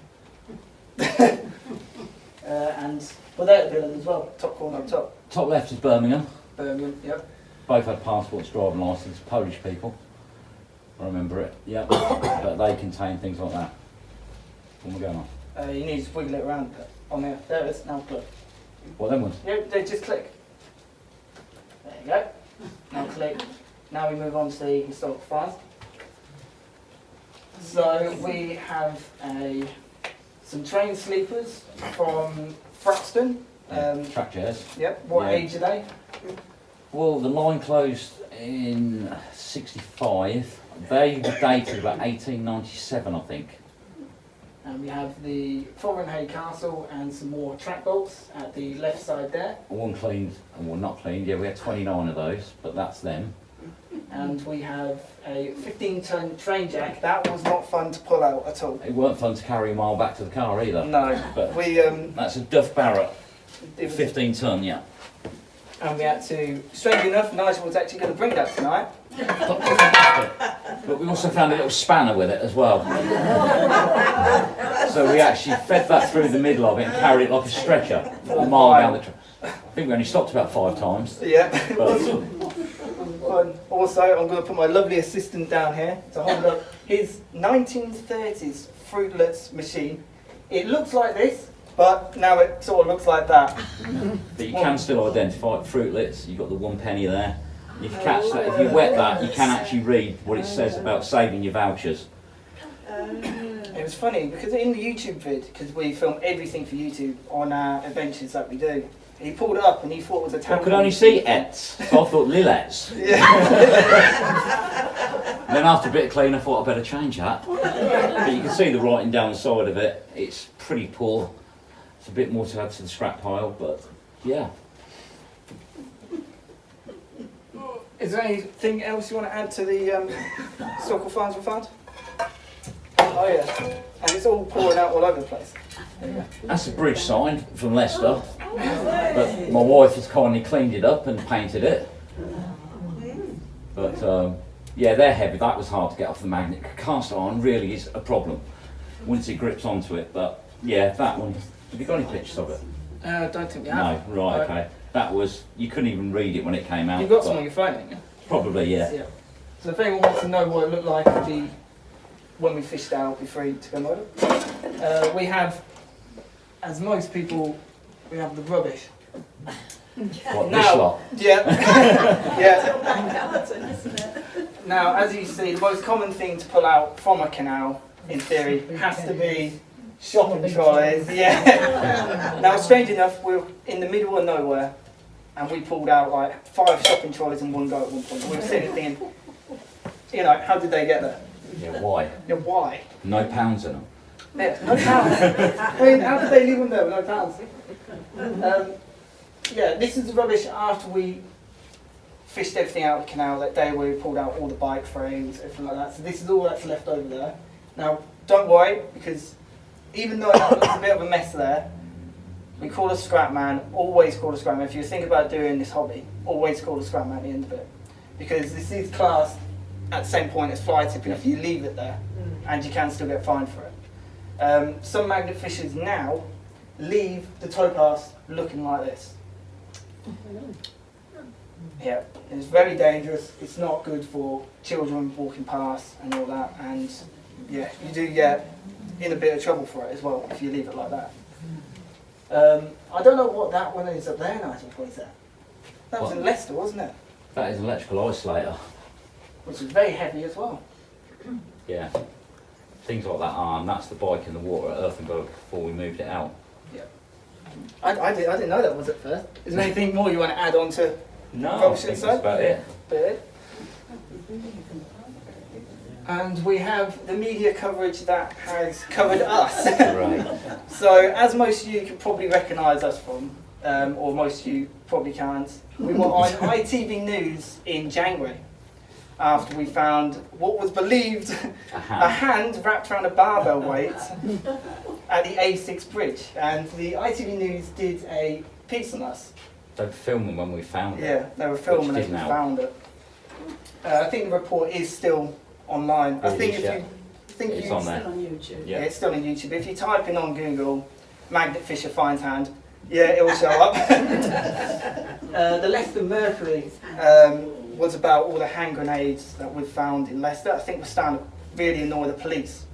Speaker 3: And well, they're billing as well. Top corner up top.
Speaker 2: Top left is Birmingham.
Speaker 3: Birmingham. Yep.
Speaker 2: Both had passports, driving licence, Polish people. I remember it. Yeah, but they contain things like that. What am I going on?
Speaker 3: You need to wiggle it around on there. There it is. Now click.
Speaker 2: What them ones?
Speaker 3: Yeah, they just click. There you go. Now click. Now we move on to the historical files. So we have some train sleepers from Fraxton.
Speaker 2: Track chairs.
Speaker 3: Yep. What
Speaker 2: Yeah.
Speaker 3: age are they?
Speaker 2: Well, the line closed in '65. They were dated about 1897, I think.
Speaker 3: And we have the Foreign Castle and some more track bolts at the left side there.
Speaker 2: One cleaned, and one not cleaned. Yeah, we had 29 of those, but that's them.
Speaker 3: And we have a 15-ton train jack. That was not fun to pull out at all.
Speaker 2: It weren't fun to carry a mile back to the car either.
Speaker 3: No,
Speaker 2: But
Speaker 3: we
Speaker 2: that's a Duff Barrett,
Speaker 3: it was-
Speaker 2: 15 ton, yeah.
Speaker 3: and we had to. Strangely enough, Nigel was actually going to bring that tonight.
Speaker 2: But we also found a little spanner with it as well. So we actually fed that through the middle of it and carried it like a stretcher a mile down the track. I think we only stopped about 5 times.
Speaker 3: Yeah, it
Speaker 2: But
Speaker 3: was fun. Also, I'm going to put my lovely assistant down here to hold up his 1930s Fruitlets machine. It looks like this, but now it sort of looks like that.
Speaker 2: But you can still identify it. Fruitlets, you've got the 1 penny there. If you catch that, if you wet that, you can actually read what it says about saving your vouchers.
Speaker 3: It was funny because in the YouTube vid, because we film everything for YouTube on our adventures that we do, he pulled it up and he thought it was a
Speaker 2: I
Speaker 3: tampon.
Speaker 2: could only see ets, so I thought Lilets.
Speaker 3: Yeah.
Speaker 2: And then after a bit of clean, I thought I'd better change that. But you can see the writing down the side of it. It's pretty poor. It's a bit more to add to the scrap pile, but yeah.
Speaker 3: Is there anything else you want to add to the historical finds we found? Oh yeah, and it's all pouring out all over the place.
Speaker 2: That's a bridge sign from Leicester. But my wife has kindly cleaned it up and painted it. But yeah, they're heavy. That was hard to get off the magnet. Cast iron really is a problem once it grips onto it. But yeah, that one. Have you got any pictures of it?
Speaker 3: I don't think we have.
Speaker 2: No, right, okay. That was, you couldn't even read it when it came out.
Speaker 3: You've got some on your phone, haven't you?
Speaker 2: Probably, yeah.
Speaker 3: So if anyone wants to know what it looked like when we fished out, be free to come over. We have, as most people, we have the rubbish.
Speaker 2: What, this
Speaker 3: Now-
Speaker 2: lot?
Speaker 3: Yeah. Yeah. Now, as you see, the most common thing to pull out from a canal, in theory, has to be shopping trolleys. Yeah. Now, strange enough, we're in the middle of nowhere, and we pulled out like 5 shopping trolleys in one go at one point. We were sitting thinking, you know, how did they get there?
Speaker 2: Yeah, why?
Speaker 3: Yeah, why?
Speaker 2: No pounds in them.
Speaker 3: Yeah, no pounds. I mean, how did they leave them there with no pounds? Yeah, this is the rubbish after we fished everything out of the canal that day where we pulled out all the bike frames, everything like that. So this is all that's left over there. Now, don't worry, because even though it looks a bit of a mess there, we call a scrap man, always call a scrap man. If you think about doing this hobby, always call a scrap man at the end of it. Because this is classed at the same point as fly tipping if you leave it there, and you can still get fined for it. Some magnet fishers now leave the towpath looking like this. Yeah, it's very dangerous. It's not good for children walking past and all that. And yeah, you do get in a bit of trouble for it as well if you leave it like that. I don't know what that one is up there, Nigel. What is that? That was in Leicester, wasn't it?
Speaker 2: That is an electrical isolator.
Speaker 3: Which is very heavy as well.
Speaker 2: Yeah. Things like that arm, that's the bike in the water at Earthenberg before we moved it out.
Speaker 3: Yeah. I didn't know that was at first. Is there anything more you want to add on to
Speaker 2: No, I
Speaker 3: rubbish
Speaker 2: think
Speaker 3: inside?
Speaker 2: that's about it.
Speaker 3: Bird? And we have the media coverage that has covered us.
Speaker 2: Right.
Speaker 3: So, as most of you can probably recognise us from, or most of you probably can't, we were on ITV News in January after we found what was believed a hand wrapped around a barbell weight at the A6 bridge. And the ITV News did a piece on us.
Speaker 2: They were filming when we found it.
Speaker 3: Yeah, they were filming it
Speaker 2: didn't
Speaker 3: and
Speaker 2: help.
Speaker 3: found it. I think the report is still online. I
Speaker 2: It
Speaker 3: think
Speaker 2: is,
Speaker 3: if
Speaker 2: yeah.
Speaker 3: you think
Speaker 2: It's
Speaker 3: you
Speaker 2: on there.
Speaker 3: Yeah, it's still on YouTube. If you type in on Google, Magnet Fisher finds hand, yeah, it will show up. The Leicester Mercury was about all the hand grenades that we've found in Leicester. I think we're starting to really annoy the police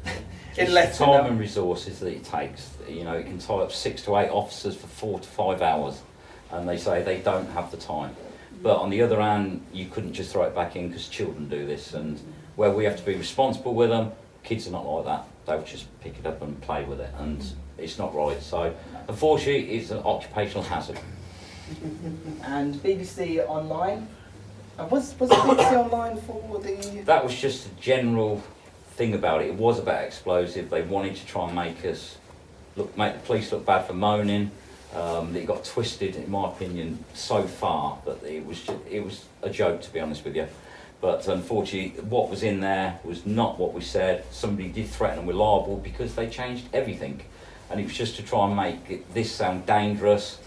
Speaker 3: in
Speaker 2: It's
Speaker 3: Leicester
Speaker 2: the time
Speaker 3: now.
Speaker 2: and resources that it takes. You know, it can tie up 6 to 8 officers for 4 to 5 hours, and they say they don't have the time. But on the other hand, you couldn't just throw it back in because children do this, and where we have to be responsible with them, kids are not like that. They'll just pick it up and play with it, and it's not right. So, unfortunately, it's an occupational hazard.
Speaker 3: And BBC Online. Was BBC Online for the...
Speaker 2: That was just a general thing about it. It was about explosive. They wanted to try and make the police look bad for moaning. It got twisted, in my opinion, so far that it was a joke, to be honest with you. But unfortunately, what was in there was not what we said. Somebody did threaten them with liable because they changed everything, and it was just to try and make this sound dangerous,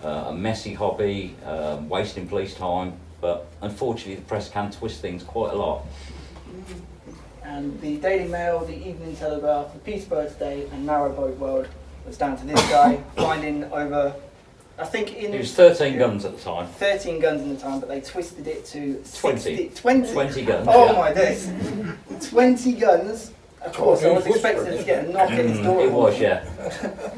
Speaker 2: a messy hobby, wasting police time. But unfortunately, the press can twist things quite a lot.
Speaker 3: And the Daily Mail, the Evening Telegraph, the Peterborough State and Narrowboat World was down to this guy finding over, I think
Speaker 2: It was 13 guns at the time.
Speaker 3: 13 guns in the time, but they twisted it to
Speaker 2: 20.
Speaker 3: 20
Speaker 2: 20 guns.
Speaker 3: Oh
Speaker 2: yeah.
Speaker 3: my days. 20 guns Of course, I was expecting to get a knock at his door.
Speaker 2: It was, yeah.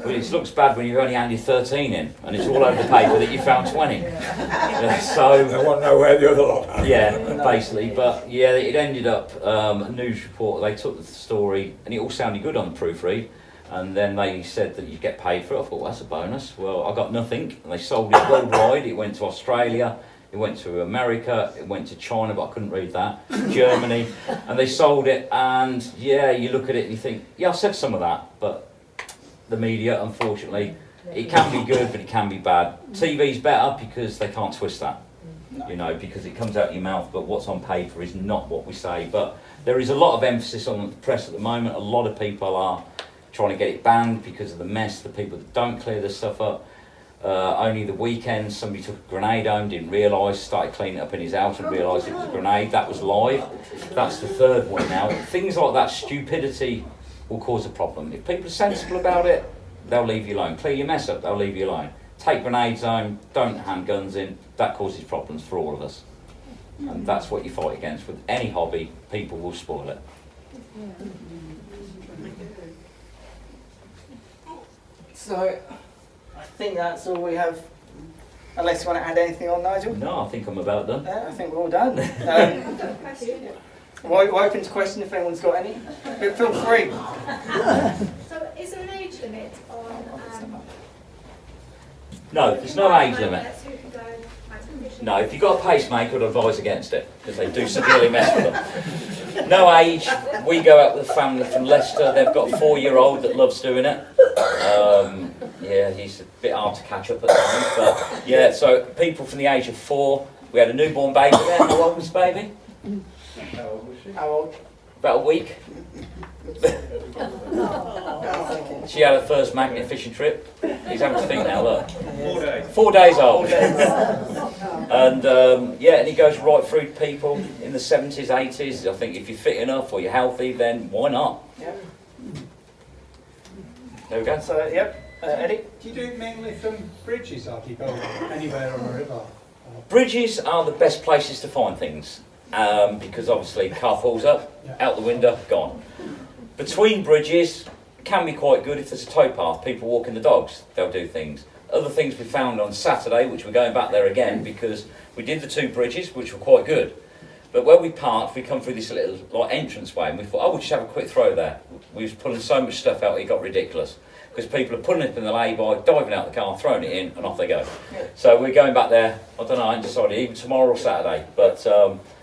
Speaker 2: Well, it looks bad when you've only handed 13 in, and it's all over the paper that you found 20. So
Speaker 4: They want to know where the other lot are.
Speaker 2: yeah, basically, but yeah, it ended up a news report. They took the story, and it all sounded good on the proofread. And then they said that you get paid for it. I thought, well, that's a bonus. Well, I got nothing. And they sold it worldwide. It went to Australia. It went to America. It went to China, but I couldn't read that. Germany. And they sold it. And yeah, you look at it and you think, yeah, I said some of that. But the media, unfortunately, it can be good, but it can be bad. TV's better because they can't twist that. You know, because it comes out your mouth, but what's on paper is not what we say. But there is a lot of emphasis on the press at the moment. A lot of people are trying to get it banned because of the mess, the people that don't clear this stuff up. Only the weekend, somebody took a grenade home, didn't realise, started cleaning it up in his house and realised it was a grenade. That was live. That's the third one now. Things like that, stupidity will cause a problem. If people are sensible about it, they'll leave you alone. Clear your mess up, they'll leave you alone. Take grenades home, don't hand guns in, that causes problems for all of us. And that's what you fight against. With any hobby, people will spoil it.
Speaker 3: So, I think that's all we have. Unless you want to add anything on, Nigel?
Speaker 2: No, I think I'm about done.
Speaker 3: I think we're all done. We're open to questions if anyone's got any. But feel free.
Speaker 7: So is there an age limit on
Speaker 2: No, there's no age limit.
Speaker 7: so you can go fishing?
Speaker 2: No, if you've got a pacemaker, I'd advise against it, because they do severely mess with them. No age. We go out with a family from Leicester. They've got a 4-year-old that loves doing it. Yeah, he's a bit hard to catch up at times, but yeah, so people from the age of 4, we had a newborn baby there. How old was the baby?
Speaker 3: How old?
Speaker 2: About a week. She had her first magnet fishing trip. He's having to think now, look.
Speaker 8: 4 days.
Speaker 2: 4 days old. And yeah, and he goes right through people in the 70s, 80s. I think if you're fit enough or you're healthy, then why not?
Speaker 3: Yep.
Speaker 2: There we go.
Speaker 3: So, yep. Eddie?
Speaker 8: Do you do it mainly from bridges, or do you go anywhere on a river?
Speaker 2: Bridges are the best places to find things, because obviously car pulls up, out the window, gone. Between bridges can be quite good if there's a towpath, people walking the dogs, they'll do things. Other things we found on Saturday, which we're going back there again, because we did the 2 bridges, which were quite good. But where we parked, we come through this little like entrance way, and we thought, oh, we'll just have a quick throw there. We was pulling so much stuff out, it got ridiculous. Because people are putting it in the lay-by, diving out the car, throwing it in, and off they go. So we're going back there, I don't know, I haven't decided, either tomorrow or Saturday. But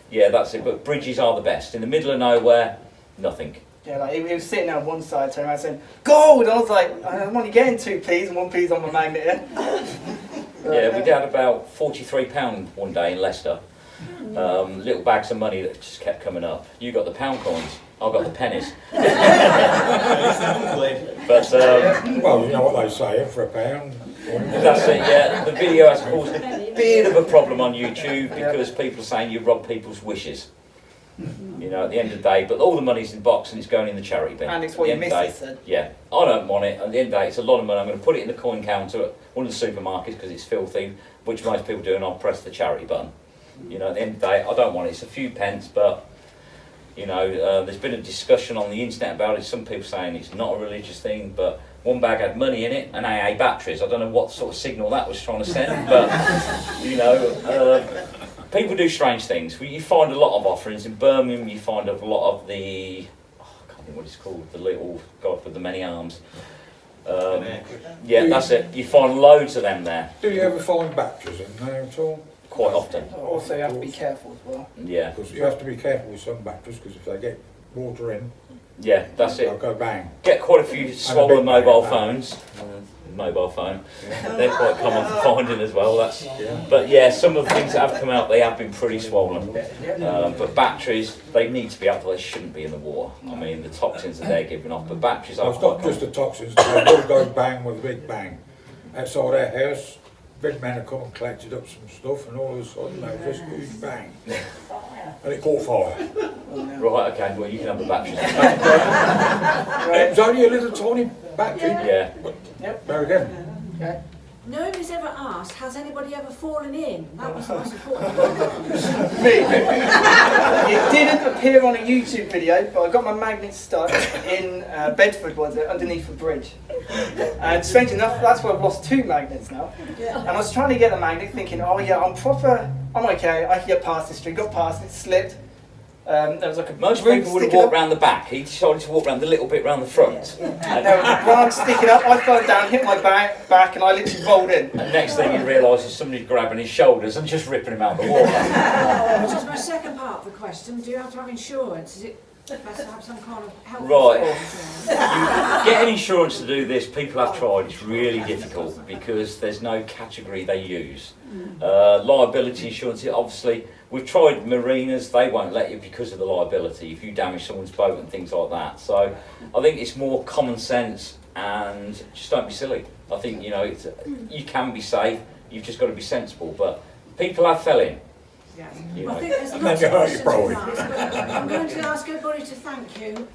Speaker 2: yeah, that's it. But bridges are the best. In the middle of nowhere, nothing.
Speaker 3: Yeah, like he was sitting on one side, turning around saying, "Gold!" And I was like, "I'm only getting 2 P's and 1 P's on my magnet."
Speaker 2: Yeah, we had about £43 one day in Leicester. Little bags of money that just kept coming up. You got the pound coins, I got the pennies. But
Speaker 4: Well, you know what they say, for £1.
Speaker 2: that's it, yeah. The video has caused a bit of a problem on YouTube because people are saying you rob people's wishes. You know, at the end of the day, but all the money's in the box and it's going in the charity bin.
Speaker 3: And it's what
Speaker 2: At
Speaker 3: your
Speaker 2: the end of
Speaker 3: missus
Speaker 2: the day,
Speaker 3: said.
Speaker 2: Yeah, I don't want it. At the end of the day, it's a lot of money. I'm going to put it in the coin counter at one of the supermarkets because it's filthy, which most people do, and I'll press the charity button. You know, at the end of the day, I don't want it. It's a few pence, but, you know, there's been a discussion on the internet about it. Some people saying it's not a religious thing, but one bag had money in it and AA batteries. I don't know what sort of signal that was trying to send, but, you know, people do strange things. You find a lot of offerings. In Birmingham, you find a lot of the, I can't think what it's called, the little god with the many arms. Yeah, that's it. You find loads of them there.
Speaker 4: Do you ever find batteries in there at all?
Speaker 2: Quite often.
Speaker 3: Also, you have to be careful as well.
Speaker 2: Yeah.
Speaker 4: Because you have to be careful with some batteries, because if they get water in,
Speaker 2: Yeah, that's
Speaker 4: they'll
Speaker 2: it.
Speaker 4: go bang.
Speaker 2: Get quite a few swollen
Speaker 4: big
Speaker 2: mobile
Speaker 4: bag.
Speaker 2: phones. Mobile phone. They're quite common for finding as well. That's. But yeah, some of the things that have come out, they have been pretty swollen. But batteries, they need to be out there. They shouldn't be in the water. I mean, the toxins that they're giving off. But batteries
Speaker 4: Well,
Speaker 2: are
Speaker 4: it's
Speaker 2: quite
Speaker 4: not just
Speaker 2: common.
Speaker 4: the toxins, they will go bang with a big bang. Outside our house, big men have come and collected up some stuff, and all of a sudden there was this huge bang. And it caught fire.
Speaker 2: Right, okay, well, you can have the batteries.
Speaker 4: It was only a little tiny battery.
Speaker 2: Yeah.
Speaker 4: But there again.
Speaker 3: Okay.
Speaker 1: Nobody's ever asked, has anybody ever fallen in? That was the most important.
Speaker 3: Me. It didn't appear on a YouTube video, but I got my magnet stuck in Bedford, was it, underneath a bridge. And strange enough, that's where I've lost 2 magnets now. And I was trying to get the magnet, thinking, oh yeah, I'm okay, I can get past this tree. Got past it, slipped. There was like a
Speaker 2: Most
Speaker 3: root
Speaker 2: people would have
Speaker 3: sticking
Speaker 2: walked
Speaker 3: up.
Speaker 2: round the back. He decided to walk round the little bit round the front.
Speaker 3: And there was a branch sticking up. I fell down, hit my back, and I literally rolled in.
Speaker 2: And next thing you realise is somebody grabbing his shoulders and just ripping him out of the water.
Speaker 1: Which is my second part of the question. Do you have to have insurance? Is it best to have some kind of health
Speaker 2: Right.
Speaker 1: insurance?
Speaker 2: Getting insurance to do this, people have tried, it's really difficult because there's no category they use. Liability insurance, obviously, we've tried marinas, they won't let you because of the liability if you damage someone's boat and things like that. So I think it's more common sense and just don't be silly. I think, you know, you can be safe, you've just got to be sensible, but people have fell in.
Speaker 1: Yes.
Speaker 2: You
Speaker 1: I
Speaker 2: know.
Speaker 1: think there's
Speaker 4: And
Speaker 1: lots
Speaker 4: then
Speaker 1: of
Speaker 4: you hurt
Speaker 1: questions
Speaker 4: your
Speaker 1: in that, but I'm going to ask everybody to thank you.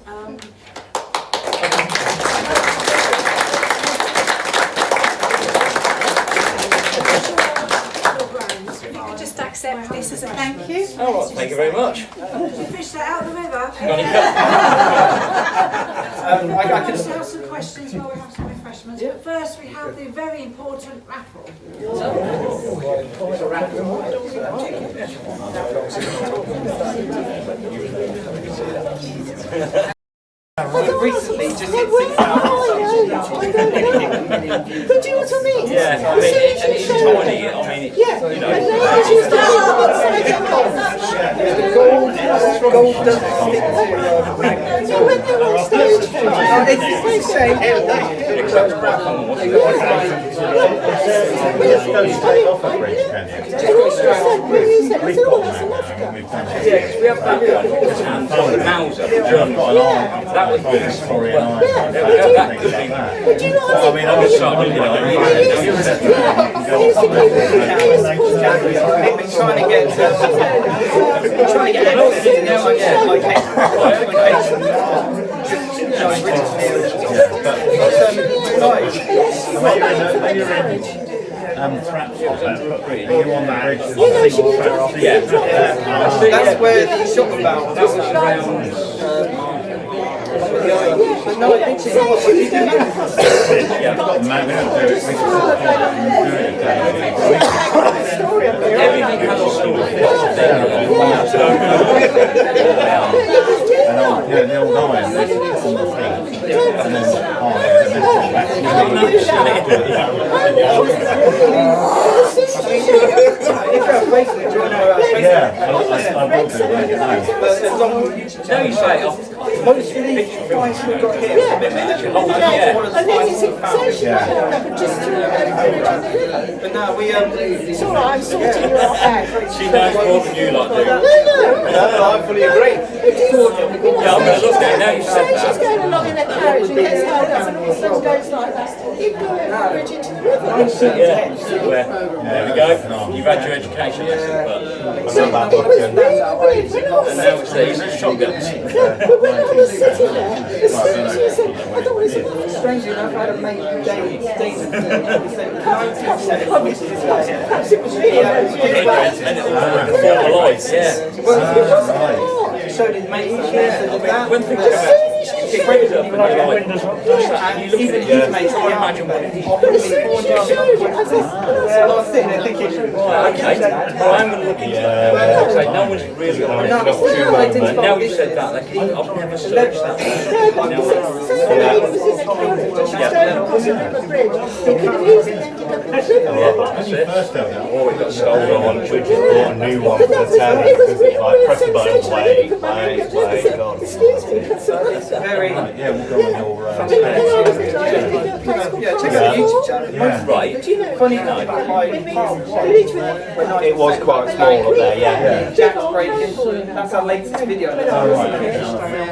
Speaker 7: If you could just accept this as a thank you.
Speaker 2: Oh, well, thank you very much.
Speaker 1: Did you fish that out of the river?
Speaker 3: I
Speaker 1: I
Speaker 3: can
Speaker 1: can have some questions while we have some refreshments. But first, we have the very important raffle.
Speaker 3: recently just hit 6,000 subs.
Speaker 9: But do you know what I mean?
Speaker 2: Yeah, I mean, it's tiny. I mean, it's, you know.
Speaker 9: And now it's just gold doesn't stick to so when they're on stage,
Speaker 3: It's the same.
Speaker 10: Go straight off a bridge, can you? We've got that now, we've done it.
Speaker 3: Yeah, we have that.
Speaker 2: And the Mauser, the German one, that was really small.
Speaker 10: Sorry,
Speaker 2: Well,
Speaker 10: and
Speaker 2: that could be.
Speaker 9: but do you know what I
Speaker 10: I mean, I was trying to
Speaker 3: They've been trying to get access now I get like
Speaker 10: when you're in traps off that, are you on the bridge?
Speaker 2: Yeah.
Speaker 3: that's where the shop about.
Speaker 2: That was around.
Speaker 3: But no, literally, what do you do?
Speaker 2: Everything has a story.
Speaker 10: And the old iron, on the thing. And then, yeah, I will do it.
Speaker 2: No, you say,
Speaker 3: Most of these guys we've got here,
Speaker 2: yeah.
Speaker 9: and then it's accessory, but just to
Speaker 3: but no, we
Speaker 9: it's all right, I'm sorting you out.
Speaker 2: She knows more than you like do.
Speaker 9: No,
Speaker 10: I fully agree.
Speaker 9: but do you know,
Speaker 2: Yeah, I'm going to look at it now you said
Speaker 9: say she's
Speaker 2: that.
Speaker 9: going along in a carriage and gets held up and also goes like that. You go over the bridge into the river.
Speaker 2: Yeah, where, there we go. You've had your education lesson, but
Speaker 10: I'm not
Speaker 9: It was
Speaker 10: looking.
Speaker 9: really weird when I was
Speaker 2: and now it's these shotguns.
Speaker 9: but when I was sitting there, as soon as you said, I thought it was a
Speaker 3: strangely enough, I had a mate, Dave, he said 90% of this is
Speaker 9: perhaps it was really
Speaker 2: Former life, yeah.
Speaker 3: He showed his mate, he said that.
Speaker 2: When things
Speaker 9: as soon as you
Speaker 2: get ready up and you're like,
Speaker 3: And even his mates,
Speaker 2: can you imagine what it is?
Speaker 9: but as soon as you showed it, I thought,
Speaker 3: yeah, I was sitting there thinking,
Speaker 2: Okay, well, I'm going to look into that. So no one's really got
Speaker 3: no, it's not
Speaker 2: And now you've said that, I've never searched that.
Speaker 9: say that he was in a carriage and she drove across the river bridge, he could have easily ended up in the river.
Speaker 2: That's it. Or it got stolen on
Speaker 10: A new one for the town.
Speaker 9: It was really
Speaker 10: Like, press the button,
Speaker 9: sensational.
Speaker 10: play,
Speaker 9: You could
Speaker 10: play,
Speaker 9: manage
Speaker 10: play,
Speaker 9: it.
Speaker 10: gone.
Speaker 9: Excuse me, that's all right.
Speaker 3: very,
Speaker 10: Yeah, we'll go on your
Speaker 9: And then I was like, I did a place called
Speaker 3: yeah, check
Speaker 9: Pine
Speaker 3: out the YouTube
Speaker 9: Court.
Speaker 3: channel.
Speaker 10: Yeah.
Speaker 2: Right.
Speaker 9: Do you know?
Speaker 3: Funny enough, about my
Speaker 9: Literally,
Speaker 10: It was quite small up there, yeah.
Speaker 3: Jack's breaking, that's our latest video.
Speaker 9: yeah,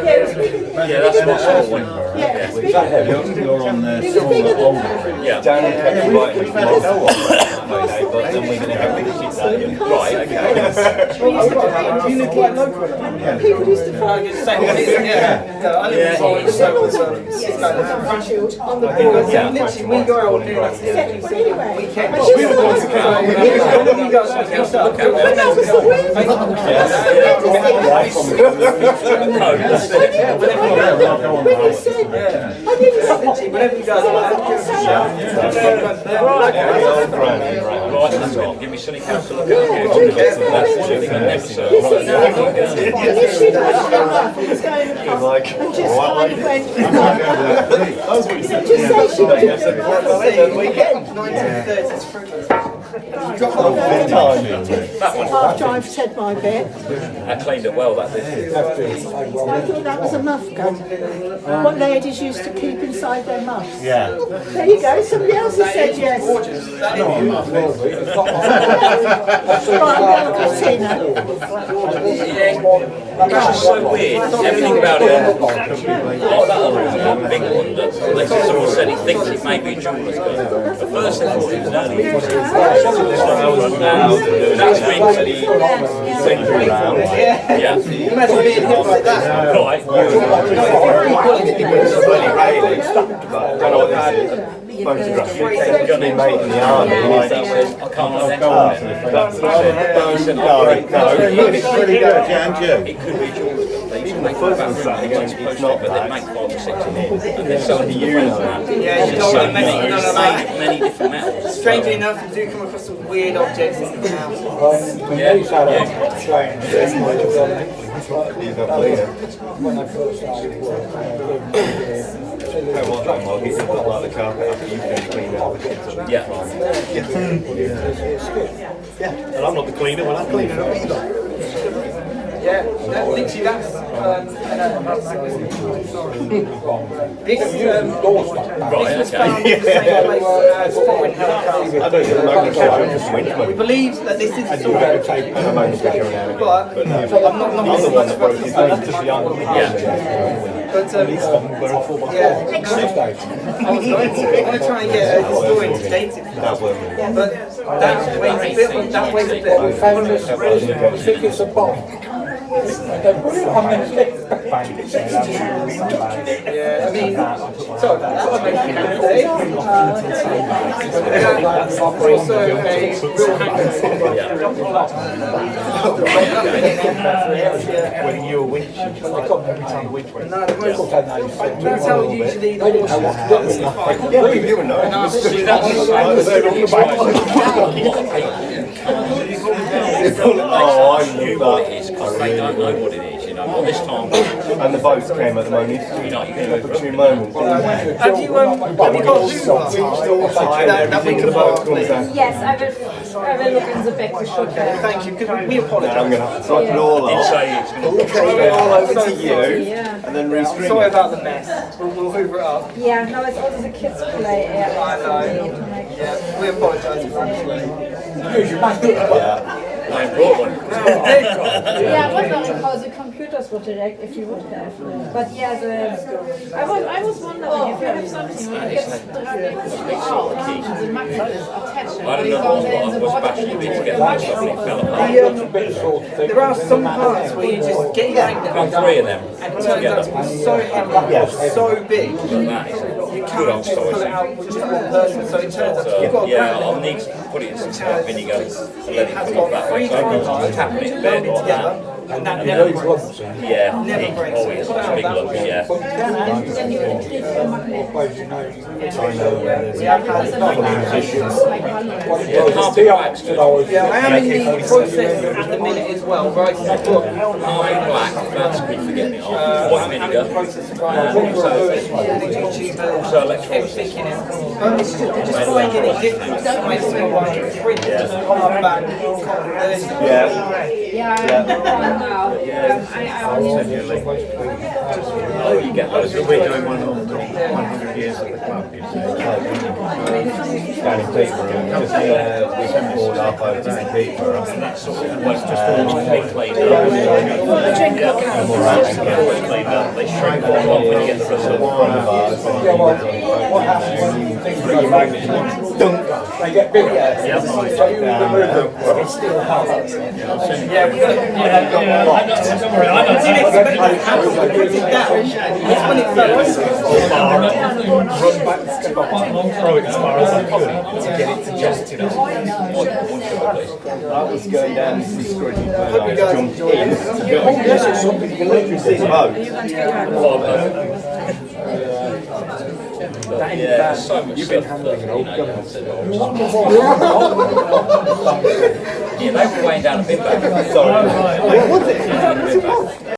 Speaker 9: it was bigger.
Speaker 2: Yeah, that's my sort of one.
Speaker 9: Yeah, it's bigger.
Speaker 10: You're on the
Speaker 9: It was bigger than
Speaker 10: smaller,
Speaker 9: that.
Speaker 10: older bridge.
Speaker 2: Yeah.
Speaker 10: Down in Kent, right,
Speaker 9: Because
Speaker 10: but then we're going to go with the kids out.
Speaker 2: Right, okay.
Speaker 3: You live quite local.
Speaker 9: People used to find
Speaker 3: I live in Florida, so it's
Speaker 9: on the board.
Speaker 3: literally we go out and do like
Speaker 9: But anyway,
Speaker 3: weekend.
Speaker 9: I just thought
Speaker 3: You guys
Speaker 2: Look at
Speaker 9: when I was away from when you said, I didn't
Speaker 3: Whenever you guys want, give us a shout.
Speaker 2: Right, that's it. Give me Sunny Council a look at it. That's the thing I never saw.
Speaker 9: and just kind of went, just say she did
Speaker 3: Weekend, 1930s fruitless.
Speaker 9: after I've said my bit.
Speaker 2: I cleaned it well, that did.
Speaker 9: I thought that was a muff gun. What ladies used to keep inside their muffs.
Speaker 10: Yeah.
Speaker 9: There you go, somebody else has said yes. Right, I've seen that.
Speaker 2: That's just so weird. Everything about it. Like that other one, big one that Leicester sort of said he thinks it may be a jeweler's gun. At first they thought it was an early that's been said he around. Yeah.
Speaker 3: Imagine being hit like that.
Speaker 2: Right.
Speaker 10: Don't know what this is. Photograph gunning made in the army.
Speaker 2: I can't identify it.
Speaker 10: No, it's pretty good. Yeah, and
Speaker 2: It could be a jeweler's gun. They used to make about but they make 5 or 6 of them. And they're so different.
Speaker 3: Yeah, you don't want
Speaker 2: Many different metals.
Speaker 3: Strangely enough, you do come across some weird objects in the house.
Speaker 4: When I first started working,
Speaker 10: like the carpet after you finish cleaning out the kids.
Speaker 2: Yeah.
Speaker 10: Yeah, and I'm not the cleaner when I'm cleaning up either.
Speaker 3: Yeah, literally that's this
Speaker 2: Right,
Speaker 3: was found in the same place as foreign helicopter. We believe that this is the sort of but I'm not
Speaker 10: the one that broke his leg just young.
Speaker 3: but yeah, I was going to try and get a historian to date it, but that weighs a bit.
Speaker 4: we found this reason, we think it's a bomb. They put it on their lip.
Speaker 3: Yeah, I mean, sorry about that. That's also a real
Speaker 10: When you were winch, they got every time the winch went.
Speaker 3: That's how usually the horses
Speaker 10: Yeah, we didn't know.
Speaker 2: See, that's
Speaker 10: Oh, I knew
Speaker 2: what it is because they don't know what it is, you know. What this time,
Speaker 10: And the boats came at the moment.
Speaker 2: you know, you can go for
Speaker 10: Two moments.
Speaker 3: Have you got Zoom that we can mark, please?
Speaker 7: Yes, I will look in the back for sure.
Speaker 3: Thank you, because we
Speaker 10: I'm
Speaker 3: apologise.
Speaker 10: going to have to type it all
Speaker 2: Did
Speaker 10: up.
Speaker 2: say it's going to
Speaker 10: Throw it all over to you
Speaker 7: Yeah.
Speaker 10: and then restring
Speaker 3: Sorry
Speaker 10: it.
Speaker 3: about the mess. We'll hoover it up.
Speaker 7: Yeah, no, it's also the kids' play area.
Speaker 3: I know. Yeah, we apologise for that.
Speaker 2: I brought one.
Speaker 7: Yeah, I wonder how the computers would react if you would have. But yeah, I was wondering if you have something where it gets out and the magnet is attached.
Speaker 2: I don't know what was bashing a bit to get that stuff and it fell apart.
Speaker 3: There are some parts where you just get your magnet
Speaker 2: About 3 of them
Speaker 3: and it turns out to be so heavy, so big,
Speaker 2: that is a
Speaker 3: you
Speaker 2: good
Speaker 3: cannot
Speaker 2: old
Speaker 3: just pull it
Speaker 2: story.
Speaker 3: out with just one person. So it turns out you've got a
Speaker 2: Yeah, I'll
Speaker 3: magnet.
Speaker 2: need to put it in some tap vinegar and let it
Speaker 3: Has
Speaker 2: come off
Speaker 3: got
Speaker 2: that
Speaker 3: 3
Speaker 2: way. So I'm
Speaker 3: times
Speaker 2: tapping it
Speaker 3: to
Speaker 2: in
Speaker 3: load
Speaker 2: bed
Speaker 3: it
Speaker 2: like
Speaker 3: together,
Speaker 2: that.
Speaker 3: and that never breaks.
Speaker 2: Yeah,
Speaker 3: Never
Speaker 2: it
Speaker 3: breaks.
Speaker 2: always
Speaker 3: Put it
Speaker 2: is
Speaker 3: out
Speaker 2: big
Speaker 3: that
Speaker 2: lump,
Speaker 3: way.
Speaker 2: yeah.
Speaker 7: Then you retrieve the magnet.
Speaker 3: We have had
Speaker 2: Yeah, half the black's good.
Speaker 3: Yeah, I am in the process at the minute as well, writing a book.
Speaker 2: High black, that's good for getting it off. White
Speaker 3: I'm in the
Speaker 2: vinegar.
Speaker 3: process of writing the YouTube,
Speaker 2: So electronics.
Speaker 3: everything in it. But it's just finding it different. I still want to print just on the back.
Speaker 7: Yeah, I'm on now. I only
Speaker 2: Oh, you get those.
Speaker 10: We're doing one on 100 years at the club, you see. Down in Peterborough. Just we sent all our photos to Peterborough.
Speaker 2: And that sort of was just all big cleaned up. Cleaned up. They shrink all up when you get the result.
Speaker 4: What happens when things go wrong? They get bigger.
Speaker 10: Yeah.
Speaker 4: So you remove them.
Speaker 3: It's still hard.
Speaker 10: Yeah,
Speaker 3: Yeah, don't worry, I didn't expect that to put it down. It's when it fell over.
Speaker 10: run back and step up and throw it as far as I could to get it to just tip. I was going down this discouraging road, I jumped in to go. You can literally see the boat.
Speaker 2: Yeah, so much
Speaker 10: You've been
Speaker 2: stuff
Speaker 10: handling
Speaker 2: that,
Speaker 10: an old
Speaker 2: you
Speaker 10: gun.
Speaker 2: know, yeah, they were weighing down a bin bag.
Speaker 10: Sorry.
Speaker 3: What was it?